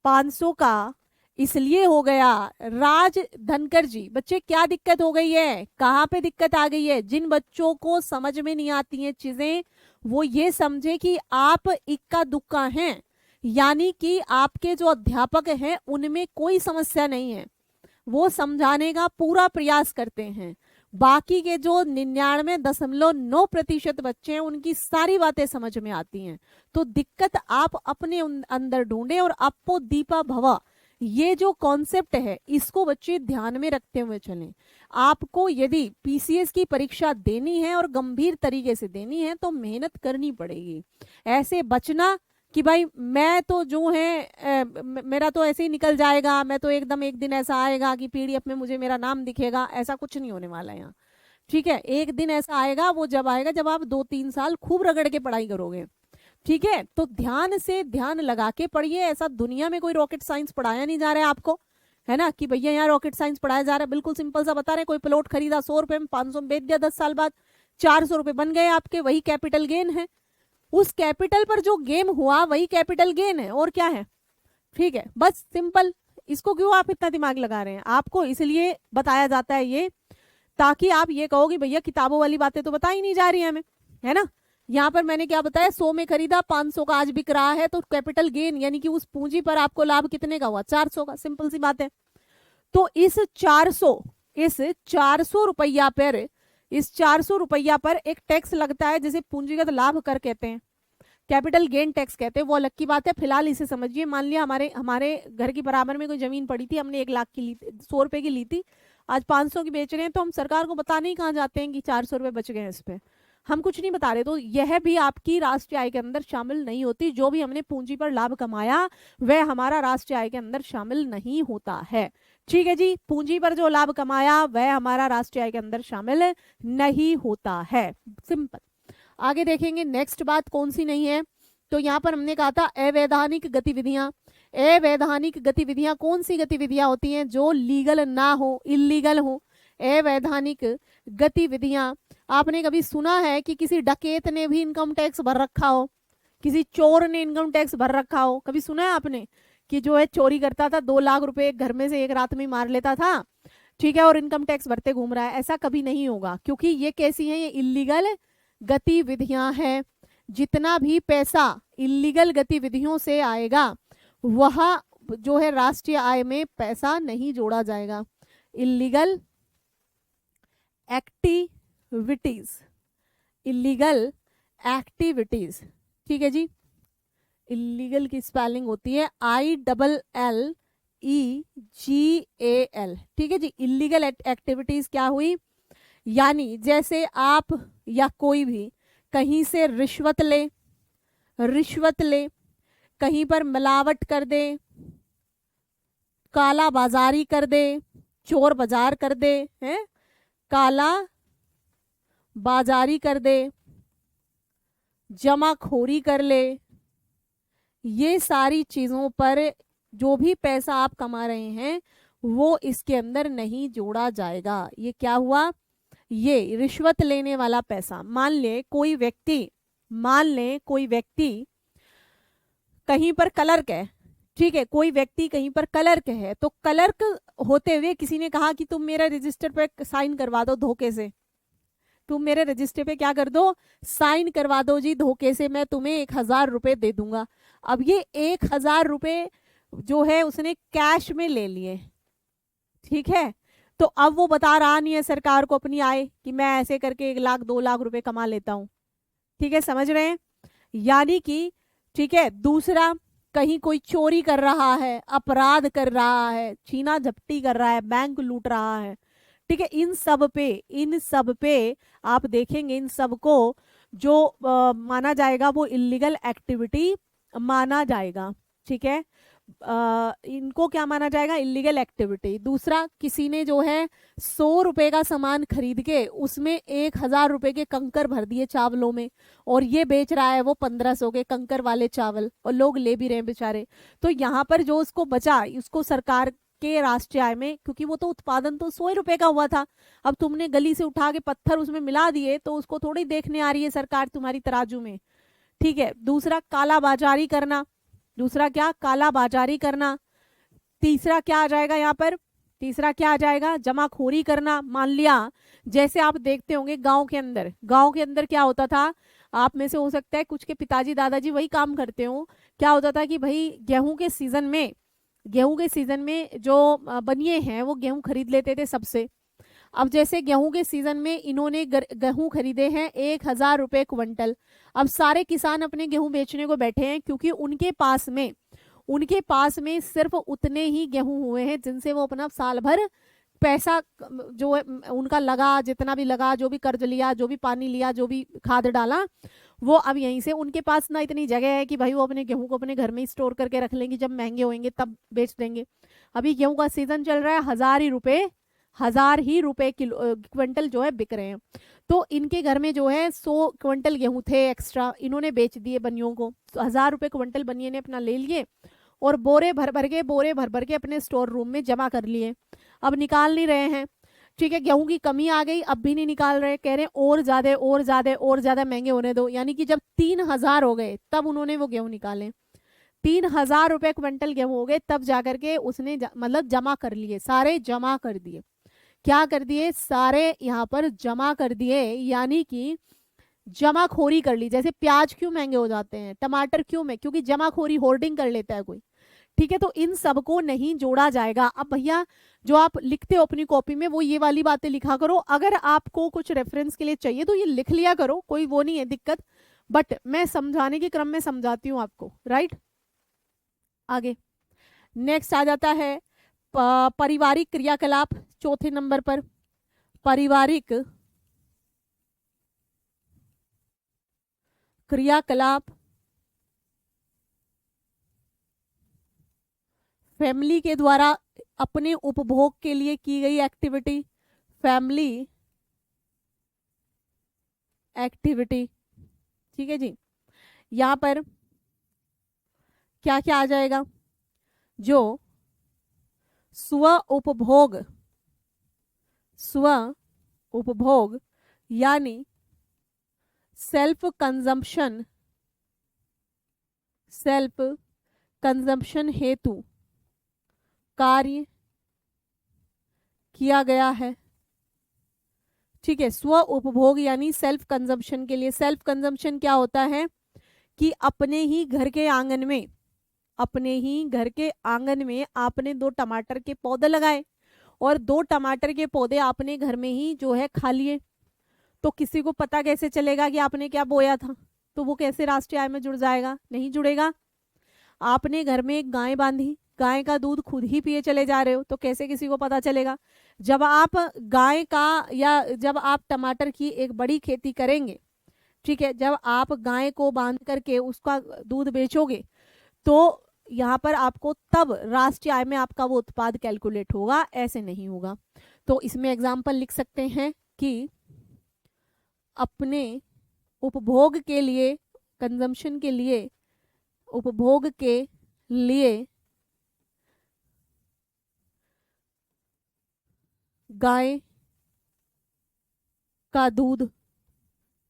500 का इसलिए हो गया। राज धनकर जी, बच्चे क्या दिक्कत हो गई है, कहाँ पे दिक्कत आ गई है? जिन बच्चों को समझ में नहीं आती हैं चीजें, वो ये समझे कि आप इक्का दुक्का हैं, यानी कि आपके जो अध्यापक हैं उनमें कोई समस्या नहीं है, वो समझाने का पूरा प्रयास करते हैं। बाकी के जो 99.9% बच्चे हैं उनकी सारी बातें समझ में आती हैं। तो दिक्कत आप अपने अंदर ढूंढे और अपो दीपा भवा, ये जो कॉन्सेप्ट है इसको बच्चे ध्यान में रखते हुए चलें। आपको यदि पीसीएस की परीक्षा देनी है और गंभीर तरीके से देनी है तो मेहनत करनी पड़ेगी। ऐसे बचना कि भाई मैं तो जो है मेरा तो ऐसे ही निकल जाएगा, मैं तो एकदम एक दिन ऐसा आएगा कि पीडीएफ में मुझे मेरा नाम दिखेगा, ऐसा कुछ नहीं होने वाला है यहाँ। ठीक है, एक दिन ऐसा आएगा, वो जब आएगा जब आप 2-3 साल खूब रगड़ के पढ़ाई करोगे। ठीक है, तो ध्यान से ध्यान लगा के पढ़िए। ऐसा दुनिया में कोई रॉकेट साइंस पढ़ाया नहीं जा रहा है आपको, है ना, कि भैया यहाँ रॉकेट साइंस पढ़ाया जा रहा है। बिल्कुल सिंपल सा बता रहे हैं, कोई प्लॉट खरीदा 100 रुपए में, 500 में बेच दिया, 10 साल बाद 400 रुपए बन गए आपके, वही कैपिटल गेन है। उस कैपिटल पर जो गेम हुआ वही कैपिटल गेन है, और क्या है। ठीक है, बस सिंपल। इसको क्यों आप इतना दिमाग लगा रहे हैं? आपको इसलिए बताया जाता है ये, ताकि आप ये कहो कि भैया किताबों वाली बातें तो बताई नहीं जा रही है हमें, है ना। यहाँ पर मैंने क्या बताया, 100 में खरीदा, 500 का आज बिक रहा है, तो कैपिटल गेन यानी कि उस पूंजी पर आपको लाभ कितने का हुआ, 400 का। सिंपल सी बात है। तो इस 400 रुपया पर, इस 400 रुपया पर एक टैक्स लगता है जिसे पूंजीगत लाभ कर कहते हैं, कैपिटल गेन टैक्स कहते हैं। वो अलग की बात है, फिलहाल इसे समझिए। मान लिया हमारे घर की बराबर में कोई जमीन पड़ी थी, हमने 1 लाख की ली, 100 रुपए की ली थी, आज 500 की बेच रहे हैं, तो हम सरकार को बताने ही कहाँ जाते हैं कि 400 रुपए बच गए हैं, इस पे हम कुछ नहीं बता रहे। तो यह भी आपकी राष्ट्रीय आय के अंदर शामिल नहीं होती। जो भी हमने पूंजी पर लाभ कमाया वह हमारा राष्ट्रीय आय के अंदर शामिल नहीं होता है। ठीक है जी, पूंजी पर जो लाभ कमाया वह हमारा राष्ट्रीय आय के अंदर शामिल नहीं होता है। सिंपल। आगे देखेंगे नेक्स्ट बात कौन सी नहीं है। तो यहाँ पर हमने कहा था अवैधानिक गतिविधियां। अवैधानिक गतिविधियां कौन सी गतिविधियां होती हैं? जो लीगल ना हो, इलीगल हो। अवैधानिक गतिविधियां, आपने कभी सुना है कि किसी डकैत ने भी इनकम टैक्स भर रखा हो, किसी चोर ने इनकम टैक्स भर रखा हो? कभी सुना है आपने कि जो है चोरी करता था, 2 लाख रुपए घर में से एक रात में मार लेता था, ठीक है, और इनकम टैक्स भरते घूम रहा है? ऐसा कभी नहीं होगा, क्योंकि ये कैसी है, ये इलीगल गतिविधियां हैं। जितना भी पैसा इलीगल गतिविधियों से आएगा वह जो है राष्ट्रीय आय में पैसा नहीं जोड़ा जाएगा। इलीगल एक्टिविटीज, इलीगल एक्टिविटीज, ठीक है जी। इलीगल की स्पेलिंग होती है ILLEGAL, ठीक है जी। इलीगल एक्टिविटीज क्या हुई, यानी जैसे आप या कोई भी कहीं से रिश्वत ले, कहीं पर मिलावट कर दे, काला बाजारी कर दे, चोर बाजार कर दे, हैं, काला बाजारी कर दे, जमाखोरी कर ले, ये सारी चीजों पर जो भी पैसा आप कमा रहे हैं वो इसके अंदर नहीं जोड़ा जाएगा। ये क्या हुआ, ये रिश्वत लेने वाला पैसा। मान ले कोई व्यक्ति कहीं पर क्लर्क है, ठीक है, कोई व्यक्ति कहीं पर क्लर्क है, तो क्लर्क होते हुए किसी ने कहा कि तुम मेरा रजिस्टर पे साइन करवा दो धोखे से, तुम मेरे रजिस्टर पे क्या कर दो, साइन करवा दो जी धोखे से, मैं तुम्हें 1000 रुपए दे दूंगा। अब ये 1000 रुपए जो है उसने कैश में ले लिए, ठीक है, तो अब वो बता रहा नहीं है सरकार को अपनी आय कि मैं ऐसे करके 1 लाख 2 लाख रुपए कमा लेता हूं, ठीक है, समझ रहे हैं। यानी कि ठीक है, दूसरा कहीं कोई चोरी कर रहा है, अपराध कर रहा है, छीना झपटी कर रहा है, बैंक लूट रहा है, ठीक है, इन सब पे आप देखेंगे इन सब को जो माना जाएगा वो इलीगल एक्टिविटी माना जाएगा, ठीक है। इनको क्या माना जाएगा, इलीगल एक्टिविटी। दूसरा, किसी ने जो है 100 रुपए का सामान खरीद के उसमें 1000 रुपए के कंकर भर दिए चावलों में, और ये बेच रहा है वो 1500 के कंकर वाले चावल, और लोग ले भी रहे हैं बेचारे। तो यहाँ पर जो उसको बचा उसको सरकार के राष्ट्रीय आय में, क्योंकि वो तो उत्पादन तो 100 रुपए का हुआ था, अब तुमने गली से उठा के पत्थर उसमें मिला दिए तो उसको थोड़ी देखने आ रही है सरकार तुम्हारी तराजू में, ठीक है। दूसरा, काला बाजारी करना, दूसरा क्या, काला बाजारी करना। तीसरा क्या आ जाएगा यहाँ पर, तीसरा क्या आ जाएगा, जमाखोरी करना। मान लिया जैसे आप देखते होंगे गांव के अंदर क्या होता था, आप में से हो सकता है कुछ के पिताजी दादाजी वही काम करते हो। क्या होता था कि भाई गेहूं के सीजन में जो बनिए हैं वो गेहूं खरीद लेते थे सबसे। अब जैसे गेहूं के सीजन में इन्होंने गेहूं खरीदे हैं 1000 रुपए क्विंटल। अब सारे किसान अपने गेहूं बेचने को बैठे हैं, क्योंकि उनके पास में सिर्फ उतने ही गेहूं हुए हैं जिनसे वो अपना साल भर पैसा जो है उनका लगा, जितना भी लगा, जो भी कर्ज लिया, जो भी पानी लिया, जो भी खाद डाला, वो अब यहीं से उनके पास ना इतनी जगह है कि भाई वो अपने गेहूं को अपने घर में ही स्टोर करके रख लेंगे, जब महंगे होंगे तब बेच देंगे। अभी गेहूं का सीजन चल रहा है, 1000 ही रुपए क्विंटल जो है बिक रहे हैं। तो इनके घर में जो है 100 क्विंटल गेहूं थे एक्स्ट्रा, इन्होंने बेच दिए बनियों को। तो 1000 रुपए क्विंटल बनिए ने अपना ले लिए और बोरे भर भर के अपने स्टोर रूम में जमा कर लिए। अब निकाल नहीं रहे हैं, ठीक है, गेहूं की कमी आ गई, अब भी नहीं निकाल रहे, कह रहे हैं और ज्यादा महंगे होने दो। यानी कि जब 3000 हो गए तब उन्होंने वो गेहूं निकाले, 3000 रुपए क्विंटल गेहूं हो गए तब जाकर के उसने मतलब जमा कर लिए, सारे जमा कर दिए। क्या कर दिए, सारे यहाँ पर जमा कर दिए, यानी कि जमाखोरी कर ली। जैसे प्याज क्यों महंगे हो जाते हैं, टमाटर क्यों में, क्योंकि जमाखोरी, होर्डिंग कर लेता है कोई, ठीक है। तो इन सब को नहीं जोड़ा जाएगा। अब भैया जो आप लिखते हो अपनी कॉपी में वो ये वाली बातें लिखा करो, अगर आपको कुछ रेफरेंस के लिए चाहिए तो ये लिख लिया करो, कोई वो नहीं है दिक्कत, बट मैं समझाने के क्रम में समझाती हूँ आपको, राइट। आगे नेक्स्ट आ जाता है पारिवारिक क्रियाकलाप, चौथे नंबर पर पारिवारिक क्रियाकलाप। फैमिली के द्वारा अपने उपभोग के लिए की गई एक्टिविटी, फैमिली एक्टिविटी, ठीक है जी। यहाँ पर क्या क्या आ जाएगा, जो स्व उपभोग यानी सेल्फ कंजम्पशन हेतु कार्य किया गया है, ठीक है। स्व उपभोग यानी सेल्फ कंजम्पशन के लिए। सेल्फ कंजम्पशन क्या होता है कि अपने ही घर के आंगन में अपने ही घर के आंगन में आपने 2 टमाटर के पौधे लगाए और 2 टमाटर के पौधे आपने घर में ही जो है खा लिए, तो किसी को पता कैसे चलेगा कि आपने क्या बोया था? तो वो कैसे राष्ट्रीय आय में जुड़ जाएगा? नहीं जुड़ेगा। आपने घर में एक गाय बांधी, गाय का दूध खुद ही पिए चले जा रहे हो, तो कैसे किसी को पता चलेगा? जब आप गाय का या जब आप टमाटर की एक बड़ी खेती करेंगे, ठीक है, जब आप गाय को बांध करके उसका दूध बेचोगे, तो यहाँ पर आपको तब राष्ट्रीय आय में आपका वो उत्पाद कैलकुलेट होगा, ऐसे नहीं होगा। तो इसमें एग्जाम्पल लिख सकते हैं कि अपने उपभोग के लिए, कंजम्पशन के लिए, उपभोग के लिए गाय का दूध,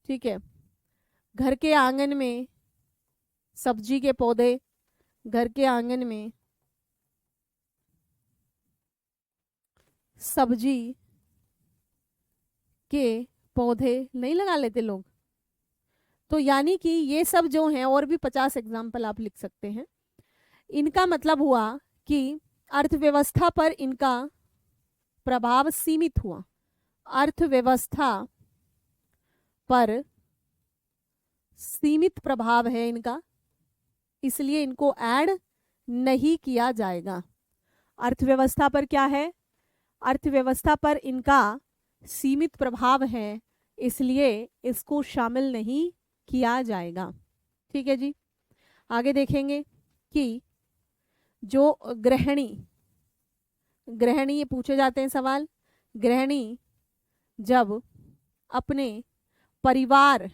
ठीक है, घर के आंगन में सब्जी के पौधे, घर के आंगन में सब्जी के पौधे नहीं लगा लेते लोग? तो यानी कि ये सब जो हैं, और भी 50 एग्जाम्पल आप लिख सकते हैं। इनका मतलब हुआ कि अर्थव्यवस्था पर इनका प्रभाव सीमित हुआ, अर्थव्यवस्था पर सीमित प्रभाव है इनका, इसलिए इनको ऐड नहीं किया जाएगा। अर्थव्यवस्था पर क्या है? अर्थव्यवस्था पर इनका सीमित प्रभाव है, इसलिए इसको शामिल नहीं किया जाएगा। ठीक है जी। आगे देखेंगे कि जो गृहिणी, ये पूछे जाते हैं सवाल, गृहिणी जब अपने परिवार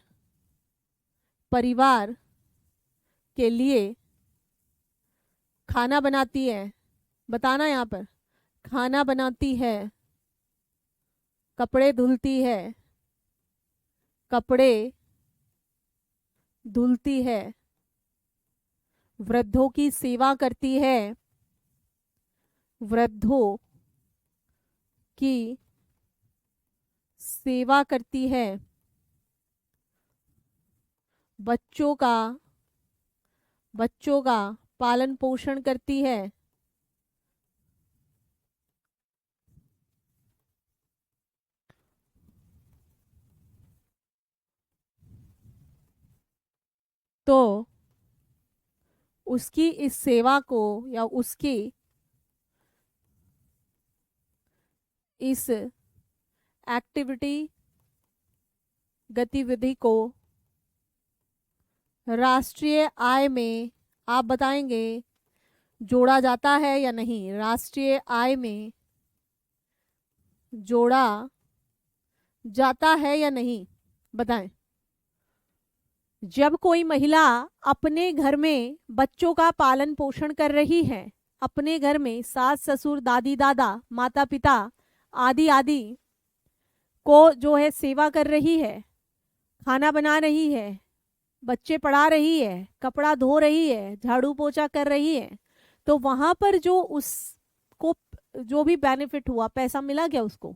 के लिए खाना बनाती है, बताना यहाँ पर, खाना बनाती है, कपड़े धुलती है, वृद्धों की सेवा करती है, वृद्धों की सेवा करती है, बच्चों का पालन पोषण करती है, तो उसकी इस सेवा को या उसकी इस एक्टिविटी, गतिविधि को राष्ट्रीय आय में आप बताएंगे जोड़ा जाता है या नहीं? राष्ट्रीय आय में जोड़ा जाता है या नहीं, बताएं। जब कोई महिला अपने घर में बच्चों का पालन पोषण कर रही है, अपने घर में सास ससुर दादी दादा माता पिता आदि आदि को जो है सेवा कर रही है, खाना बना रही है, बच्चे पढ़ा रही है, कपड़ा धो रही है, झाड़ू पोछा कर रही है, तो वहां पर जो उसको जो भी बेनिफिट हुआ, पैसा मिला क्या उसको?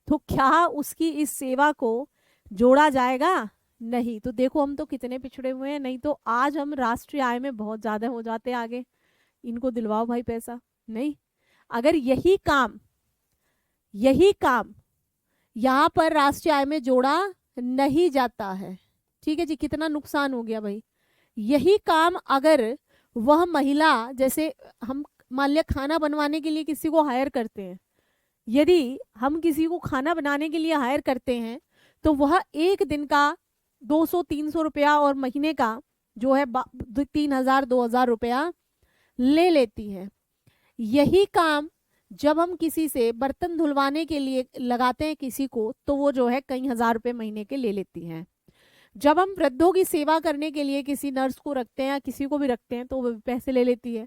तो क्या उसकी इस सेवा को जोड़ा जाएगा? नहीं। तो देखो हम तो कितने पिछड़े हुए हैं, नहीं तो आज हम राष्ट्रीय आय में बहुत ज्यादा हो जाते आगे। इनको दिलवाओ भाई पैसा, नहीं। अगर यही काम यहाँ पर राष्ट्रीय आय में जोड़ा नहीं जाता है, ठीक है जी, कितना नुकसान हो गया भाई। यही काम अगर वह महिला, जैसे हम मान लिया खाना बनवाने के लिए किसी को हायर करते हैं, यदि हम किसी को खाना बनाने के लिए हायर करते हैं तो वह एक दिन का 200-300 रुपया और महीने का जो है 3,000-2,000 रुपया ले लेती है। यही काम जब हम किसी से बर्तन धुलवाने के लिए लगाते हैं किसी को, तो वो जो है कई हजार रुपए महीने के ले लेती है। जब हम वृद्धों की सेवा करने के लिए किसी नर्स को रखते हैं या किसी को भी रखते हैं तो वो भी पैसे ले लेती है।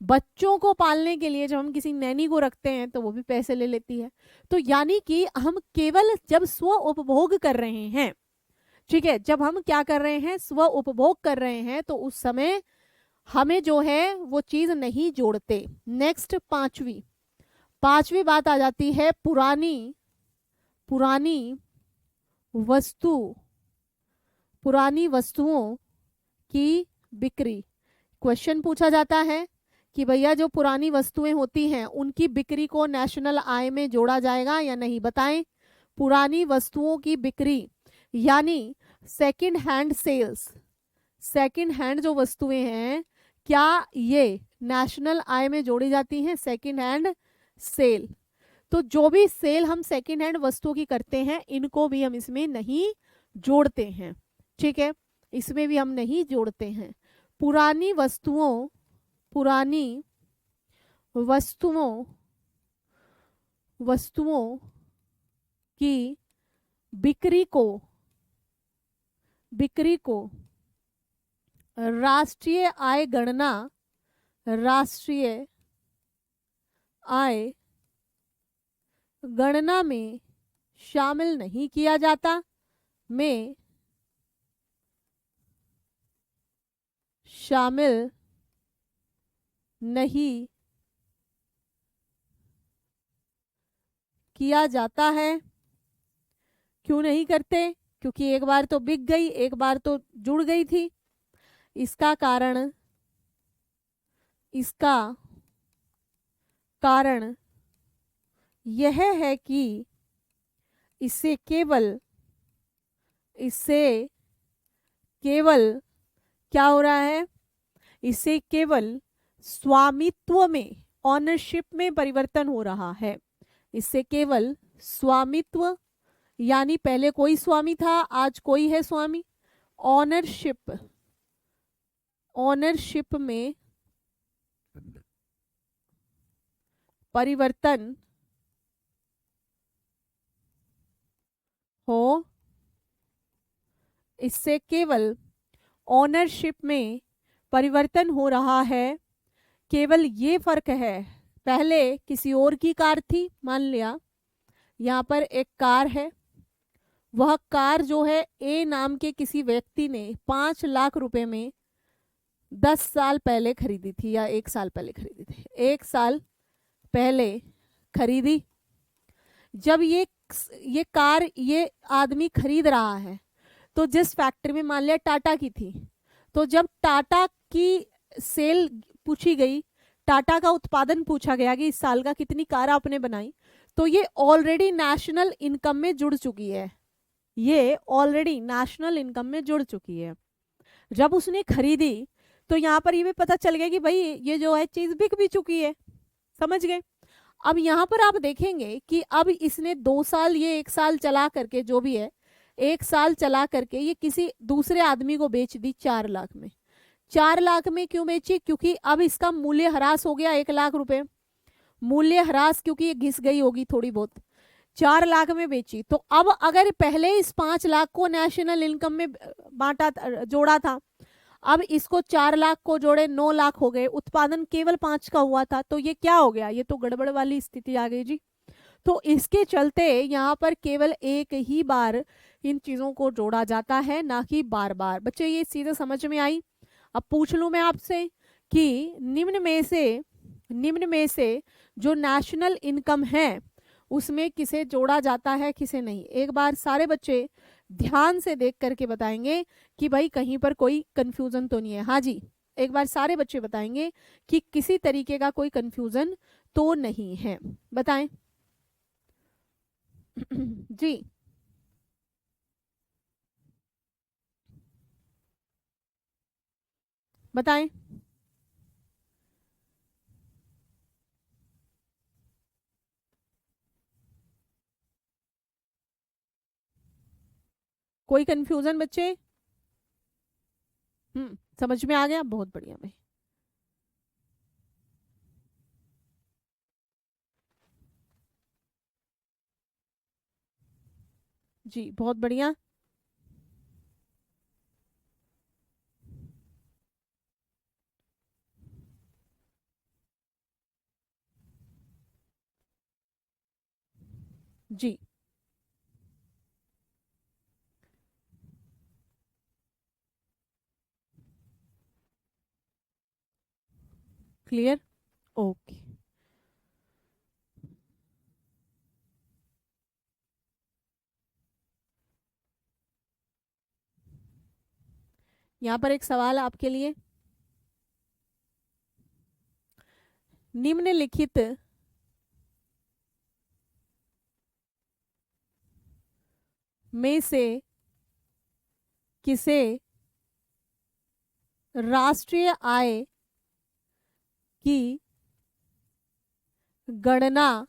बच्चों को पालने के लिए जब हम किसी नैनी को रखते हैं तो वो भी पैसे ले लेती है। तो यानी कि हम केवल जब स्व उपभोग कर रहे हैं, ठीक है, जब हम क्या कर रहे हैं, स्व उपभोग कर रहे हैं, तो उस समय हमें जो है वो चीज नहीं जोड़ते। नेक्स्ट पांचवी बात आ जाती है पुरानी वस्तुओं की बिक्री। क्वेश्चन पूछा जाता है कि भैया जो पुरानी वस्तुएं होती हैं उनकी बिक्री को नेशनल आय में जोड़ा जाएगा या नहीं, बताएं। पुरानी वस्तुओं की बिक्री यानी second hand sales, second hand जो वस्तुएं हैं क्या ये नेशनल आय में जोड़ी जाती हैं? सेकंड हैंड सेल, तो जो भी सेल हम सेकंड हैंड वस्तुओं की करते हैं इनको भी हम इसमें नहीं जोड़ते हैं, ठीक है, इसमें भी हम नहीं जोड़ते हैं। पुरानी वस्तुओं, पुरानी वस्तुओं, वस्तुओं की बिक्री को, बिक्री को राष्ट्रीय आय गणना, राष्ट्रीय आय गणना में शामिल नहीं किया जाता, में शामिल नहीं किया जाता है। क्यों नहीं करते? क्योंकि एक बार तो बिक गई, एक बार तो जुड़ गई थी। इसका कारण, इसका कारण यह है कि इससे केवल, इससे केवल क्या हो रहा है? इससे केवल स्वामित्व में, ऑनरशिप में परिवर्तन हो रहा है। इससे केवल स्वामित्व यानी पहले कोई स्वामी था, आज कोई है स्वामी, ऑनरशिप, ऑनरशिप में परिवर्तन हो, इससे केवल ऑनरशिप में परिवर्तन हो रहा है। केवल ये फर्क है, पहले किसी और की कार थी, मान लिया यहाँ पर एक कार है, वह कार जो है ए नाम के किसी व्यक्ति ने 5 लाख रुपए में 10 साल पहले खरीदी थी, या 1 साल पहले खरीदी थी, 1 साल पहले खरीदी। जब ये कार ये आदमी खरीद रहा है तो जिस फैक्ट्री में, मान लिया टाटा की थी, तो जब टाटा की सेल पूछी गई, टाटा का उत्पादन पूछा गया कि इस साल का कितनी कार आपने बनाई, तो ये ऑलरेडी नेशनल इनकम में जुड़ चुकी है, ये ऑलरेडी नेशनल इनकम में जुड़ चुकी है। जब उसने खरीदी तो यहाँ पर ये भी पता चल गया कि भाई ये जो है चीज बिक भी चुकी है, समझ गए। अब यहाँ पर आप देखेंगे कि अब इसने 2 साल, ये 1 साल चला करके, जो भी है 1 साल चला करके ये किसी दूसरे आदमी को बेच दी 4 लाख में। 4 लाख में क्यों बेची? क्योंकि अब इसका मूल्य ह्रास हो गया 1 लाख रुपए, मूल्य ह्रास, क्योंकि ये घिस गई होगी थोड़ी बहुत, 4 लाख में बेची। तो अब अगर पहले इस 5 लाख को नेशनल इनकम में बांटा, जोड़ा था, अब इसको 4 लाख को जोड़े 9 लाख हो गए, उत्पादन केवल 5 का हुआ था, तो ये क्या हो गया? ये तो गड़बड़ वाली स्थिति आ गई जी। तो इसके चलते यहाँ पर केवल एक ही बार इन चीजों को जोड़ा जाता है, ना कि बार बार। बच्चे ये सीधे समझ में आई? अब पूछ लूं मैं आपसे कि निम्न में से जो नेशनल इनकम है उसमें किसे जोड़ा जाता है, किसे नहीं? एक बार सारे बच्चे ध्यान से देख करके बताएंगे कि भाई कहीं पर कोई कंफ्यूजन तो नहीं है। हाँ जी, एक बार सारे बच्चे बताएंगे कि किसी तरीके का कोई कंफ्यूजन तो नहीं है, बताएं जी। बताएं। कोई कंफ्यूजन बच्चे? समझ में आ गया? बहुत बढ़िया भाई। जी बहुत बढ़िया। जी क्लियर, ओके। यहाँ पर एक सवाल आपके लिए, निम्नलिखित में से किसे राष्ट्रीय आय की गणना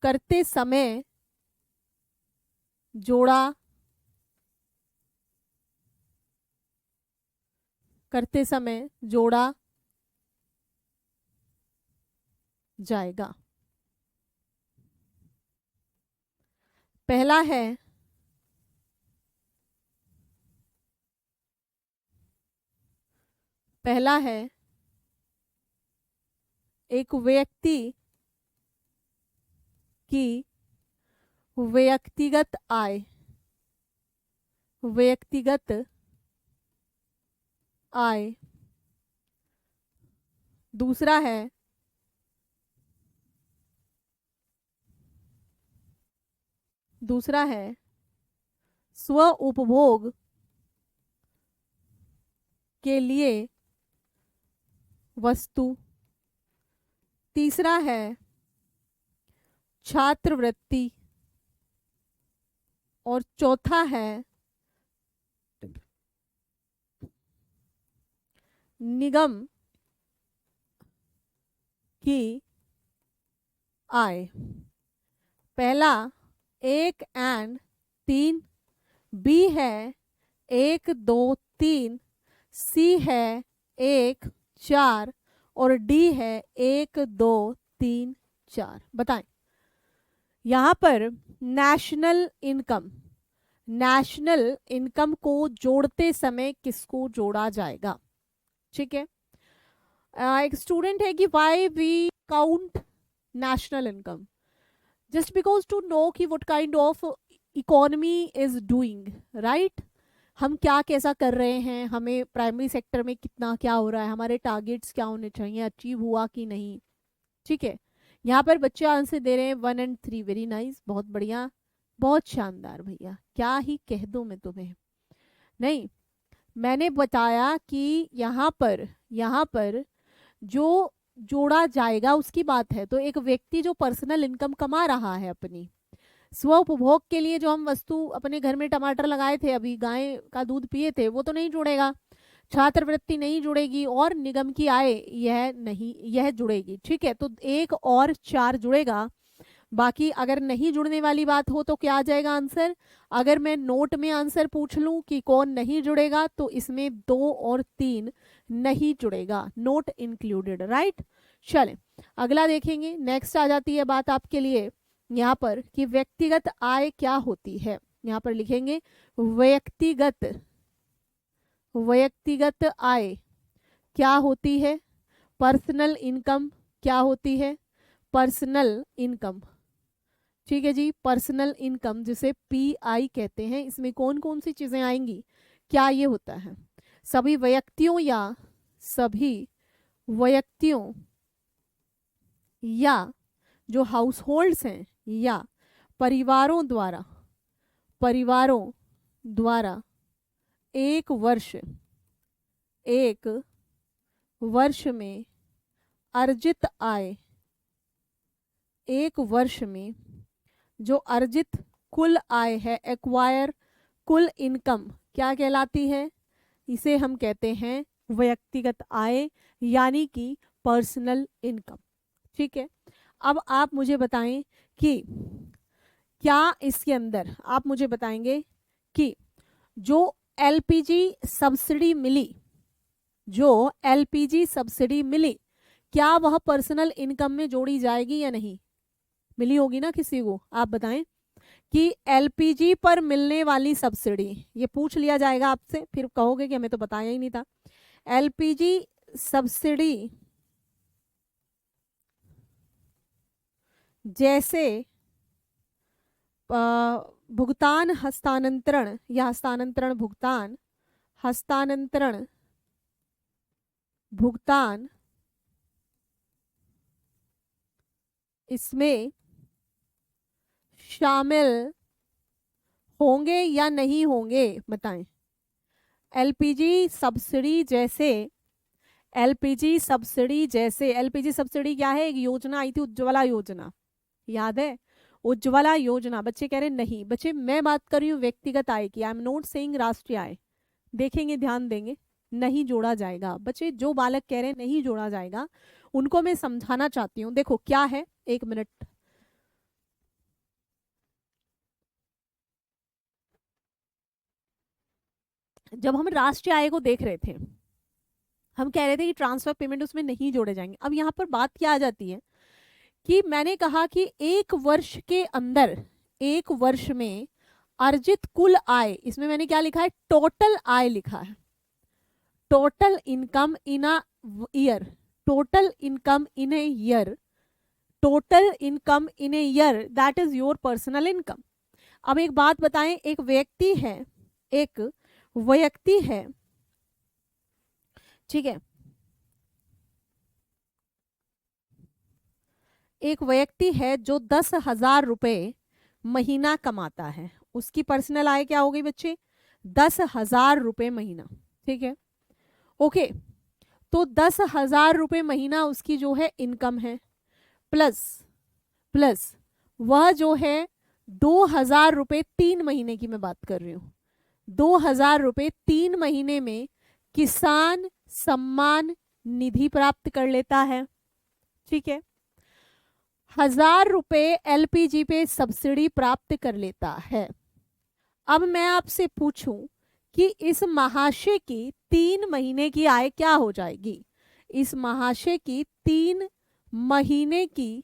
करते समय जोड़ा जाएगा? पहला है एक व्यक्ति की व्यक्तिगत आय। दूसरा है स्व उपभोग के लिए वस्तु। तीसरा है छात्रवृत्ति। और चौथा है निगम की आय। पहला 1 और 3, बी है 1 2 3, सी है 1 4 और डी है 1 2 3 4। बताएं यहाँ पर नेशनल इनकम को जोड़ते समय किसको जोड़ा जाएगा? ठीक है, एक स्टूडेंट है कि why we count national income? Just because to know कि what kind of economy is doing, right? हम क्या कैसा कर रहे हैं, हमें प्राइमरी सेक्टर में कितना क्या हो रहा है, हमारे टारगेट्स क्या होने चाहिए, अचीव हुआ कि नहीं। ठीक है, यहाँ पर बच्चे आंसर दे रहे हैं 1 और 3। वेरी नाइस, बहुत बढ़िया, बहुत शानदार भैया, क्या ही कह दूं मैं तुम्हें। नहीं, मैंने बताया कि यहाँ पर जो जोड़ा जाएगा उसकी बात है। तो एक व्यक्ति जो पर्सनल इनकम कमा रहा है अपनी स्व उपभोग के लिए, जो हम वस्तु अपने घर में टमाटर लगाए थे, अभी गाय का दूध पिए थे, वो तो नहीं जुड़ेगा। छात्रवृत्ति नहीं जुड़ेगी और निगम की आय यह जुड़ेगी। ठीक है, तो 1 और 4 जुड़ेगा। बाकी अगर नहीं जुड़ने वाली बात हो तो क्या आ जाएगा आंसर? अगर मैं नोट में आंसर पूछ लूं कि कौन नहीं जुड़ेगा, तो इसमें 2 और 3 नहीं जुड़ेगा, नोट इंक्लूडेड, राइट? चलें अगला देखेंगे। नेक्स्ट आ जाती है बात आपके लिए यहाँ पर कि व्यक्तिगत आय क्या होती है। यहाँ पर लिखेंगे व्यक्तिगत आय क्या होती है? पर्सनल इनकम क्या होती है? Personal income. ठीक है जी, पर्सनल इनकम जिसे पीआई कहते हैं, इसमें कौन कौन सी चीजें आएंगी? क्या ये होता है? सभी व्यक्तियों या जो हाउस होल्ड्स हैं या परिवारों द्वारा एक वर्ष में अर्जित आय, एक वर्ष में जो अर्जित कुल आय है, एक्वायर कुल इनकम क्या कहलाती है? इसे हम कहते हैं व्यक्तिगत आय, यानी कि पर्सनल इनकम। ठीक है, अब आप मुझे बताएं कि क्या इसके अंदर आप मुझे बताएंगे कि जो एलपीजी सब्सिडी मिली, क्या वह पर्सनल इनकम में जोड़ी जाएगी या नहीं? मिली होगी ना किसी को? आप बताएं कि एलपीजी पर मिलने वाली सब्सिडी, ये पूछ लिया जाएगा आपसे, फिर कहोगे कि हमें तो बताया ही नहीं था। एलपीजी सब्सिडी जैसे भुगतान हस्तांतरण या हस्तांतरण भुगतान इसमें शामिल होंगे या नहीं होंगे? बताएं। एलपीजी सब्सिडी जैसे एलपीजी सब्सिडी, जैसे एलपीजी सब्सिडी क्या है, एक योजना आई थी उज्ज्वला योजना, याद है उज्ज्वला योजना। बच्चे कह रहे नहीं, बच्चे मैं बात कर रही हूँ व्यक्तिगत आय की, आई एम नॉट सेइंग राष्ट्रीय आय। देखेंगे, ध्यान देंगे, नहीं जोड़ा जाएगा बच्चे। जो बालक कह रहे हैं नहीं जोड़ा जाएगा उनको मैं समझाना चाहती हूँ। देखो क्या है, एक मिनट, जब हम राष्ट्रीय आय को देख रहे थे हम कह रहे थे कि ट्रांसफर पेमेंट उसमें नहीं जोड़े जाएंगे। अब यहाँ पर बात क्या आ जाती है कि मैंने कहा कि एक वर्ष के अंदर, एक वर्ष में अर्जित कुल आय, इसमें मैंने क्या लिखा है, टोटल आय लिखा है, total income in a year, total income in a year, total income in a year, that is your personal income. अब एक बात बताएं, एक व्यक्ति है, एक व्यक्ति है, ठीक है, एक व्यक्ति है जो 10,000 रुपए महीना कमाता है, उसकी पर्सनल आय क्या हो गई बच्चे, 10,000 रुपए महीना, ठीक है, ओके। तो 10,000 रुपए महीना उसकी जो है इनकम है, प्लस प्लस वह जो है 2,000 रुपए 3 महीने की मैं बात कर रही हूँ, 2,000 रुपए 3 महीने में किसान सम्मान निधि प्राप्त कर लेता है, ठीक है, 1,000 रुपए एलपीजी पे सब्सिडी प्राप्त कर लेता है। अब मैं आपसे पूछूं कि इस महाशय की 3 महीने की आय क्या हो जाएगी, इस महाशय की 3 महीने की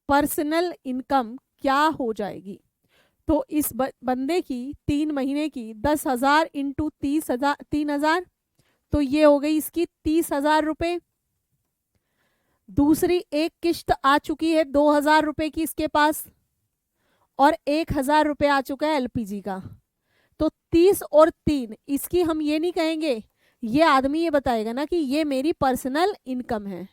पर्सनल इनकम क्या हो जाएगी। तो इस बंदे की 3 महीने की 10,000 इंटू 30,000, 3,000, तो ये हो गई इसकी 30,000 रुपए। दूसरी एक किश्त आ चुकी है 2,000 रुपए की इसके पास, और 1,000 रुपए आ चुका है एलपीजी का। तो 30 और 3, इसकी हम ये नहीं कहेंगे, ये आदमी ये बताएगा ना कि ये मेरी पर्सनल इनकम है,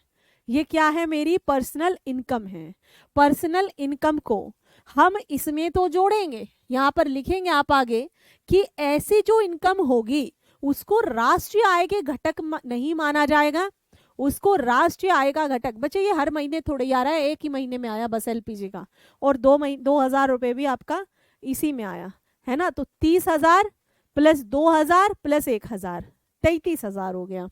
ये क्या है, मेरी पर्सनल इनकम है। पर्सनल इनकम को हम इसमें तो जोड़ेंगे, यहाँ पर लिखेंगे आप आगे कि ऐसी जो इनकम होगी उसको राष्ट्रीय आय के घटक नहीं माना जाएगा, उसको राष्ट्रीय आय का घटक, बच्चे ये हर महीने थोड़े आ रहा है, एक ही महीने में आया बस एलपीजी का, और 2,000 रुपए भी आपका इसी में आया है ना। तो 30,000 प्लस 2,000 प्लस 1,000, 33,000 हो गया।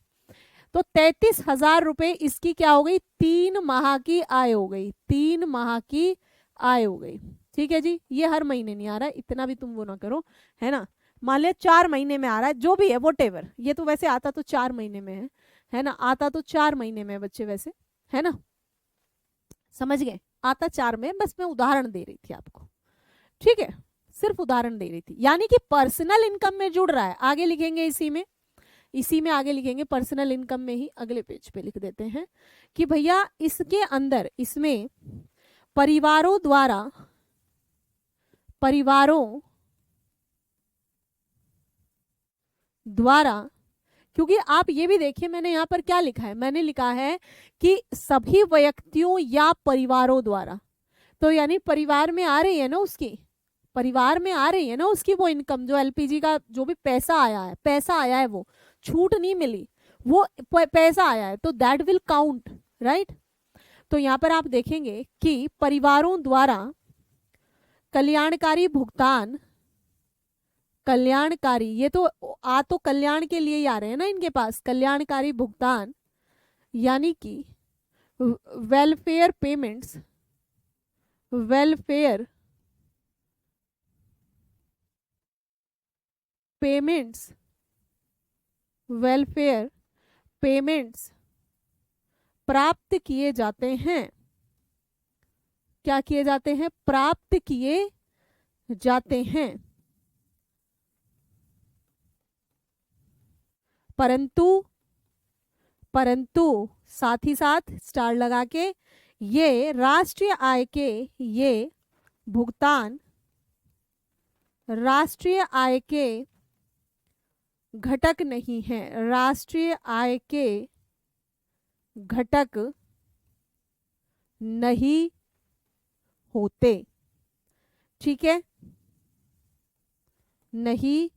तो 33,000 रुपए इसकी क्या हो गई, 3 माह की आय हो गई, 3 माह की आय हो गई, ठीक है जी। ये हर महीने नहीं आ रहा है, इतना भी तुम वो ना करो, है ना। मान लिया 4 महीने में आ रहा है, जो भी है वोटेवर, ये तो वैसे आता तो 4 महीने में है ना, आता तो 4 महीने में बच्चे वैसे, है ना, समझ गए, आता 4 में, बस मैं उदाहरण दे रही थी आपको, ठीक है, सिर्फ उदाहरण दे रही थी। यानी कि पर्सनल इनकम में जुड़ रहा है, आगे लिखेंगे इसी में, इसी में आगे लिखेंगे पर्सनल इनकम में ही, अगले पेज पे लिख देते हैं कि भैया इसके अंदर, इसमें परिवारों द्वारा, क्योंकि आप ये भी देखिए मैंने यहाँ पर क्या लिखा है, मैंने लिखा है कि सभी व्यक्तियों या परिवारों द्वारा, तो यानी परिवार में आ रही है ना उसकी, परिवार में आ रही है ना उसकी वो इनकम, जो एलपीजी का जो भी पैसा आया है, पैसा आया है, वो छूट नहीं मिली, वो पैसा आया है, तो दैट विल काउंट, राइट। तो यहाँ पर आप देखेंगे कि परिवारों द्वारा कल्याणकारी भुगतान, कल्याणकारी, ये तो आ तो कल्याण के लिए ही आ रहे हैं ना इनके पास, कल्याणकारी भुगतान यानी कि welfare payments, welfare payments, welfare payments प्राप्त किए जाते हैं, क्या किए जाते हैं, प्राप्त किए जाते हैं, परंतु साथ ही साथ स्टार लगा के, ये राष्ट्रीय आय के, ये भुगतान राष्ट्रीय आय के घटक नहीं है, राष्ट्रीय आय के घटक नहीं होते, ठीक है, नहीं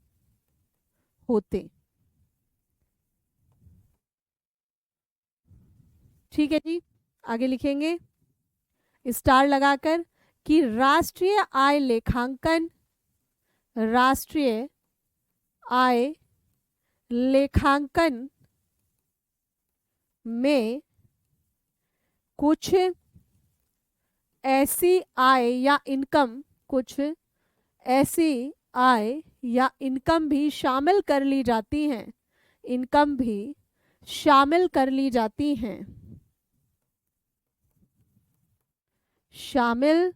होते। ठीक है जी, आगे लिखेंगे स्टार लगाकर कि राष्ट्रीय आय लेखांकन, राष्ट्रीय आय लेखांकन में कुछ ऐसी आय या इनकम, कुछ ऐसी आय या इनकम भी शामिल कर ली जाती हैं, इनकम भी शामिल कर ली जाती हैं, शामिल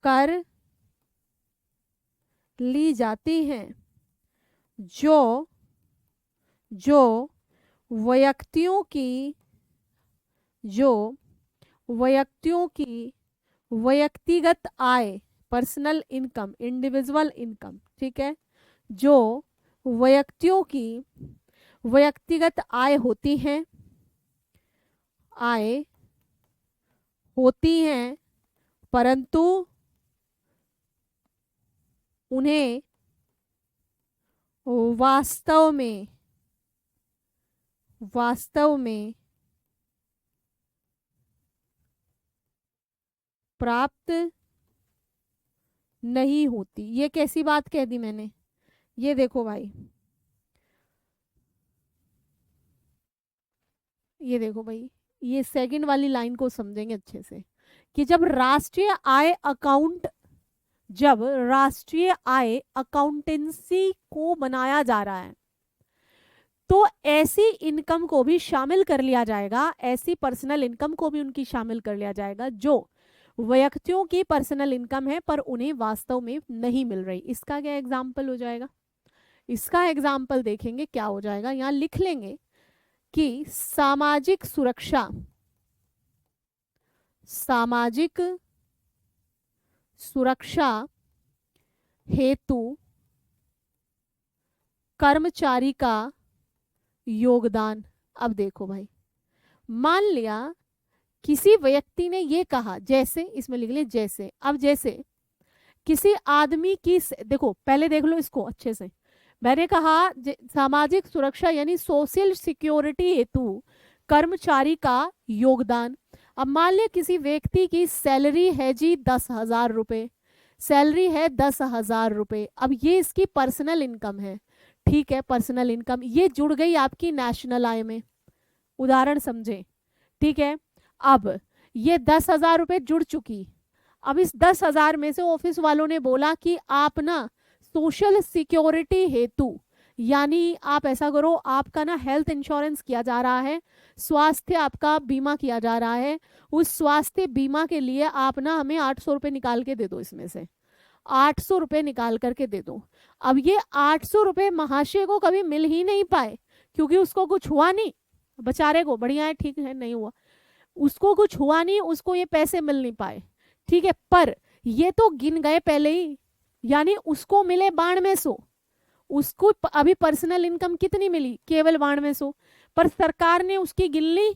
कर ली जाती हैं, जो व्यक्तियों की, जो व्यक्तियों की व्यक्तिगत आय, पर्सनल इनकम, इंडिविजुअल इनकम, ठीक है, जो व्यक्तियों की व्यक्तिगत आय होती हैं, आय होती हैं, परंतु उन्हें वास्तव में प्राप्त नहीं होती। ये कैसी बात कह दी मैंने? ये देखो भाई, ये देखो भाई, ये सेकंड वाली लाइन को समझेंगे अच्छे से कि जब राष्ट्रीय आय अकाउंट, जब राष्ट्रीय आय अकाउंटेंसी को बनाया जा रहा है तो ऐसी इनकम को भी शामिल कर लिया जाएगा, ऐसी पर्सनल इनकम को भी उनकी शामिल कर लिया जाएगा जो व्यक्तियों की पर्सनल इनकम है पर उन्हें वास्तव में नहीं मिल रही। इसका क्या एग्जाम्पल हो जाएगा? इसका एग्जाम्पल देखेंगे क्या हो जाएगा। यहां लिख लेंगे कि सामाजिक सुरक्षा, सामाजिक सुरक्षा हेतु कर्मचारी का योगदान। अब देखो भाई, मान लिया किसी व्यक्ति ने ये कहा, जैसे इसमें लिख ले जैसे, अब जैसे किसी आदमी की, देखो पहले देख लो इसको अच्छे से, मैंने कहा सामाजिक सुरक्षा यानी सोशल सिक्योरिटी हेतु कर्मचारी का योगदान। अब मान लिया किसी व्यक्ति की सैलरी है जी 10,000 रुपये, सैलरी है 10,000 रुपये। अब ये इसकी पर्सनल इनकम है, ठीक है, पर्सनल इनकम ये जुड़ गई आपकी नेशनल आय में, उदाहरण समझे, ठीक है। अब ये 10,000 रुपये जुड़ चुकी। अब इस 10,000 में से ऑफिस वालों ने बोला कि आप ना सोशल सिक्योरिटी हेतु, यानी आप ऐसा करो, आपका ना हेल्थ इंश्योरेंस किया जा रहा है, स्वास्थ्य आपका बीमा किया जा रहा है, उस स्वास्थ्य बीमा के लिए आप ना हमें 800 रुपये निकाल के दे दो, इसमें से 800 रुपये निकाल करके दे दो। अब ये 800 रुपये महाशय को कभी मिल ही नहीं पाए क्योंकि उसको कुछ हुआ नहीं, बेचारे को बढ़िया है, ठीक है, नहीं हुआ, उसको कुछ हुआ नहीं, उसको ये पैसे मिल नहीं पाए, ठीक है, पर ये तो गिन गए पहले ही, यानी उसको मिले 9200, उसको अभी पर्सनल इनकम कितनी मिली? केवल 9200, पर सरकार ने उसकी गिन ली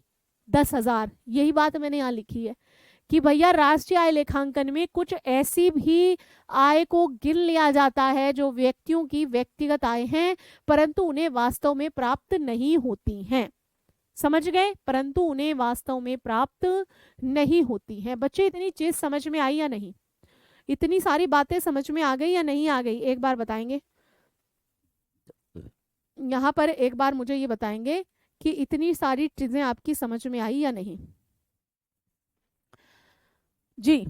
10,000। यही बात मैंने यहाँ लिखी है कि भैया राष्ट्रीय आय लेखांकन में कुछ ऐसी भी आय को गिन लिया जाता है जो व्यक्तियों की व्यक्तिगत आय हैं परंतु उन्हें वास्तव में प्राप्त नहीं होती हैं। समझ गए? परंतु उन्हें वास्तव में प्राप्त नहीं होती हैं। बच्चे इतनी चीज समझ में आई या नहीं? इतनी सारी बातें समझ में आ गई या नहीं आ गई? एक बार बताएंगे, यहाँ पर एक बार मुझे ये बताएंगे कि इतनी सारी चीजें आपकी समझ में आई या नहीं। जी,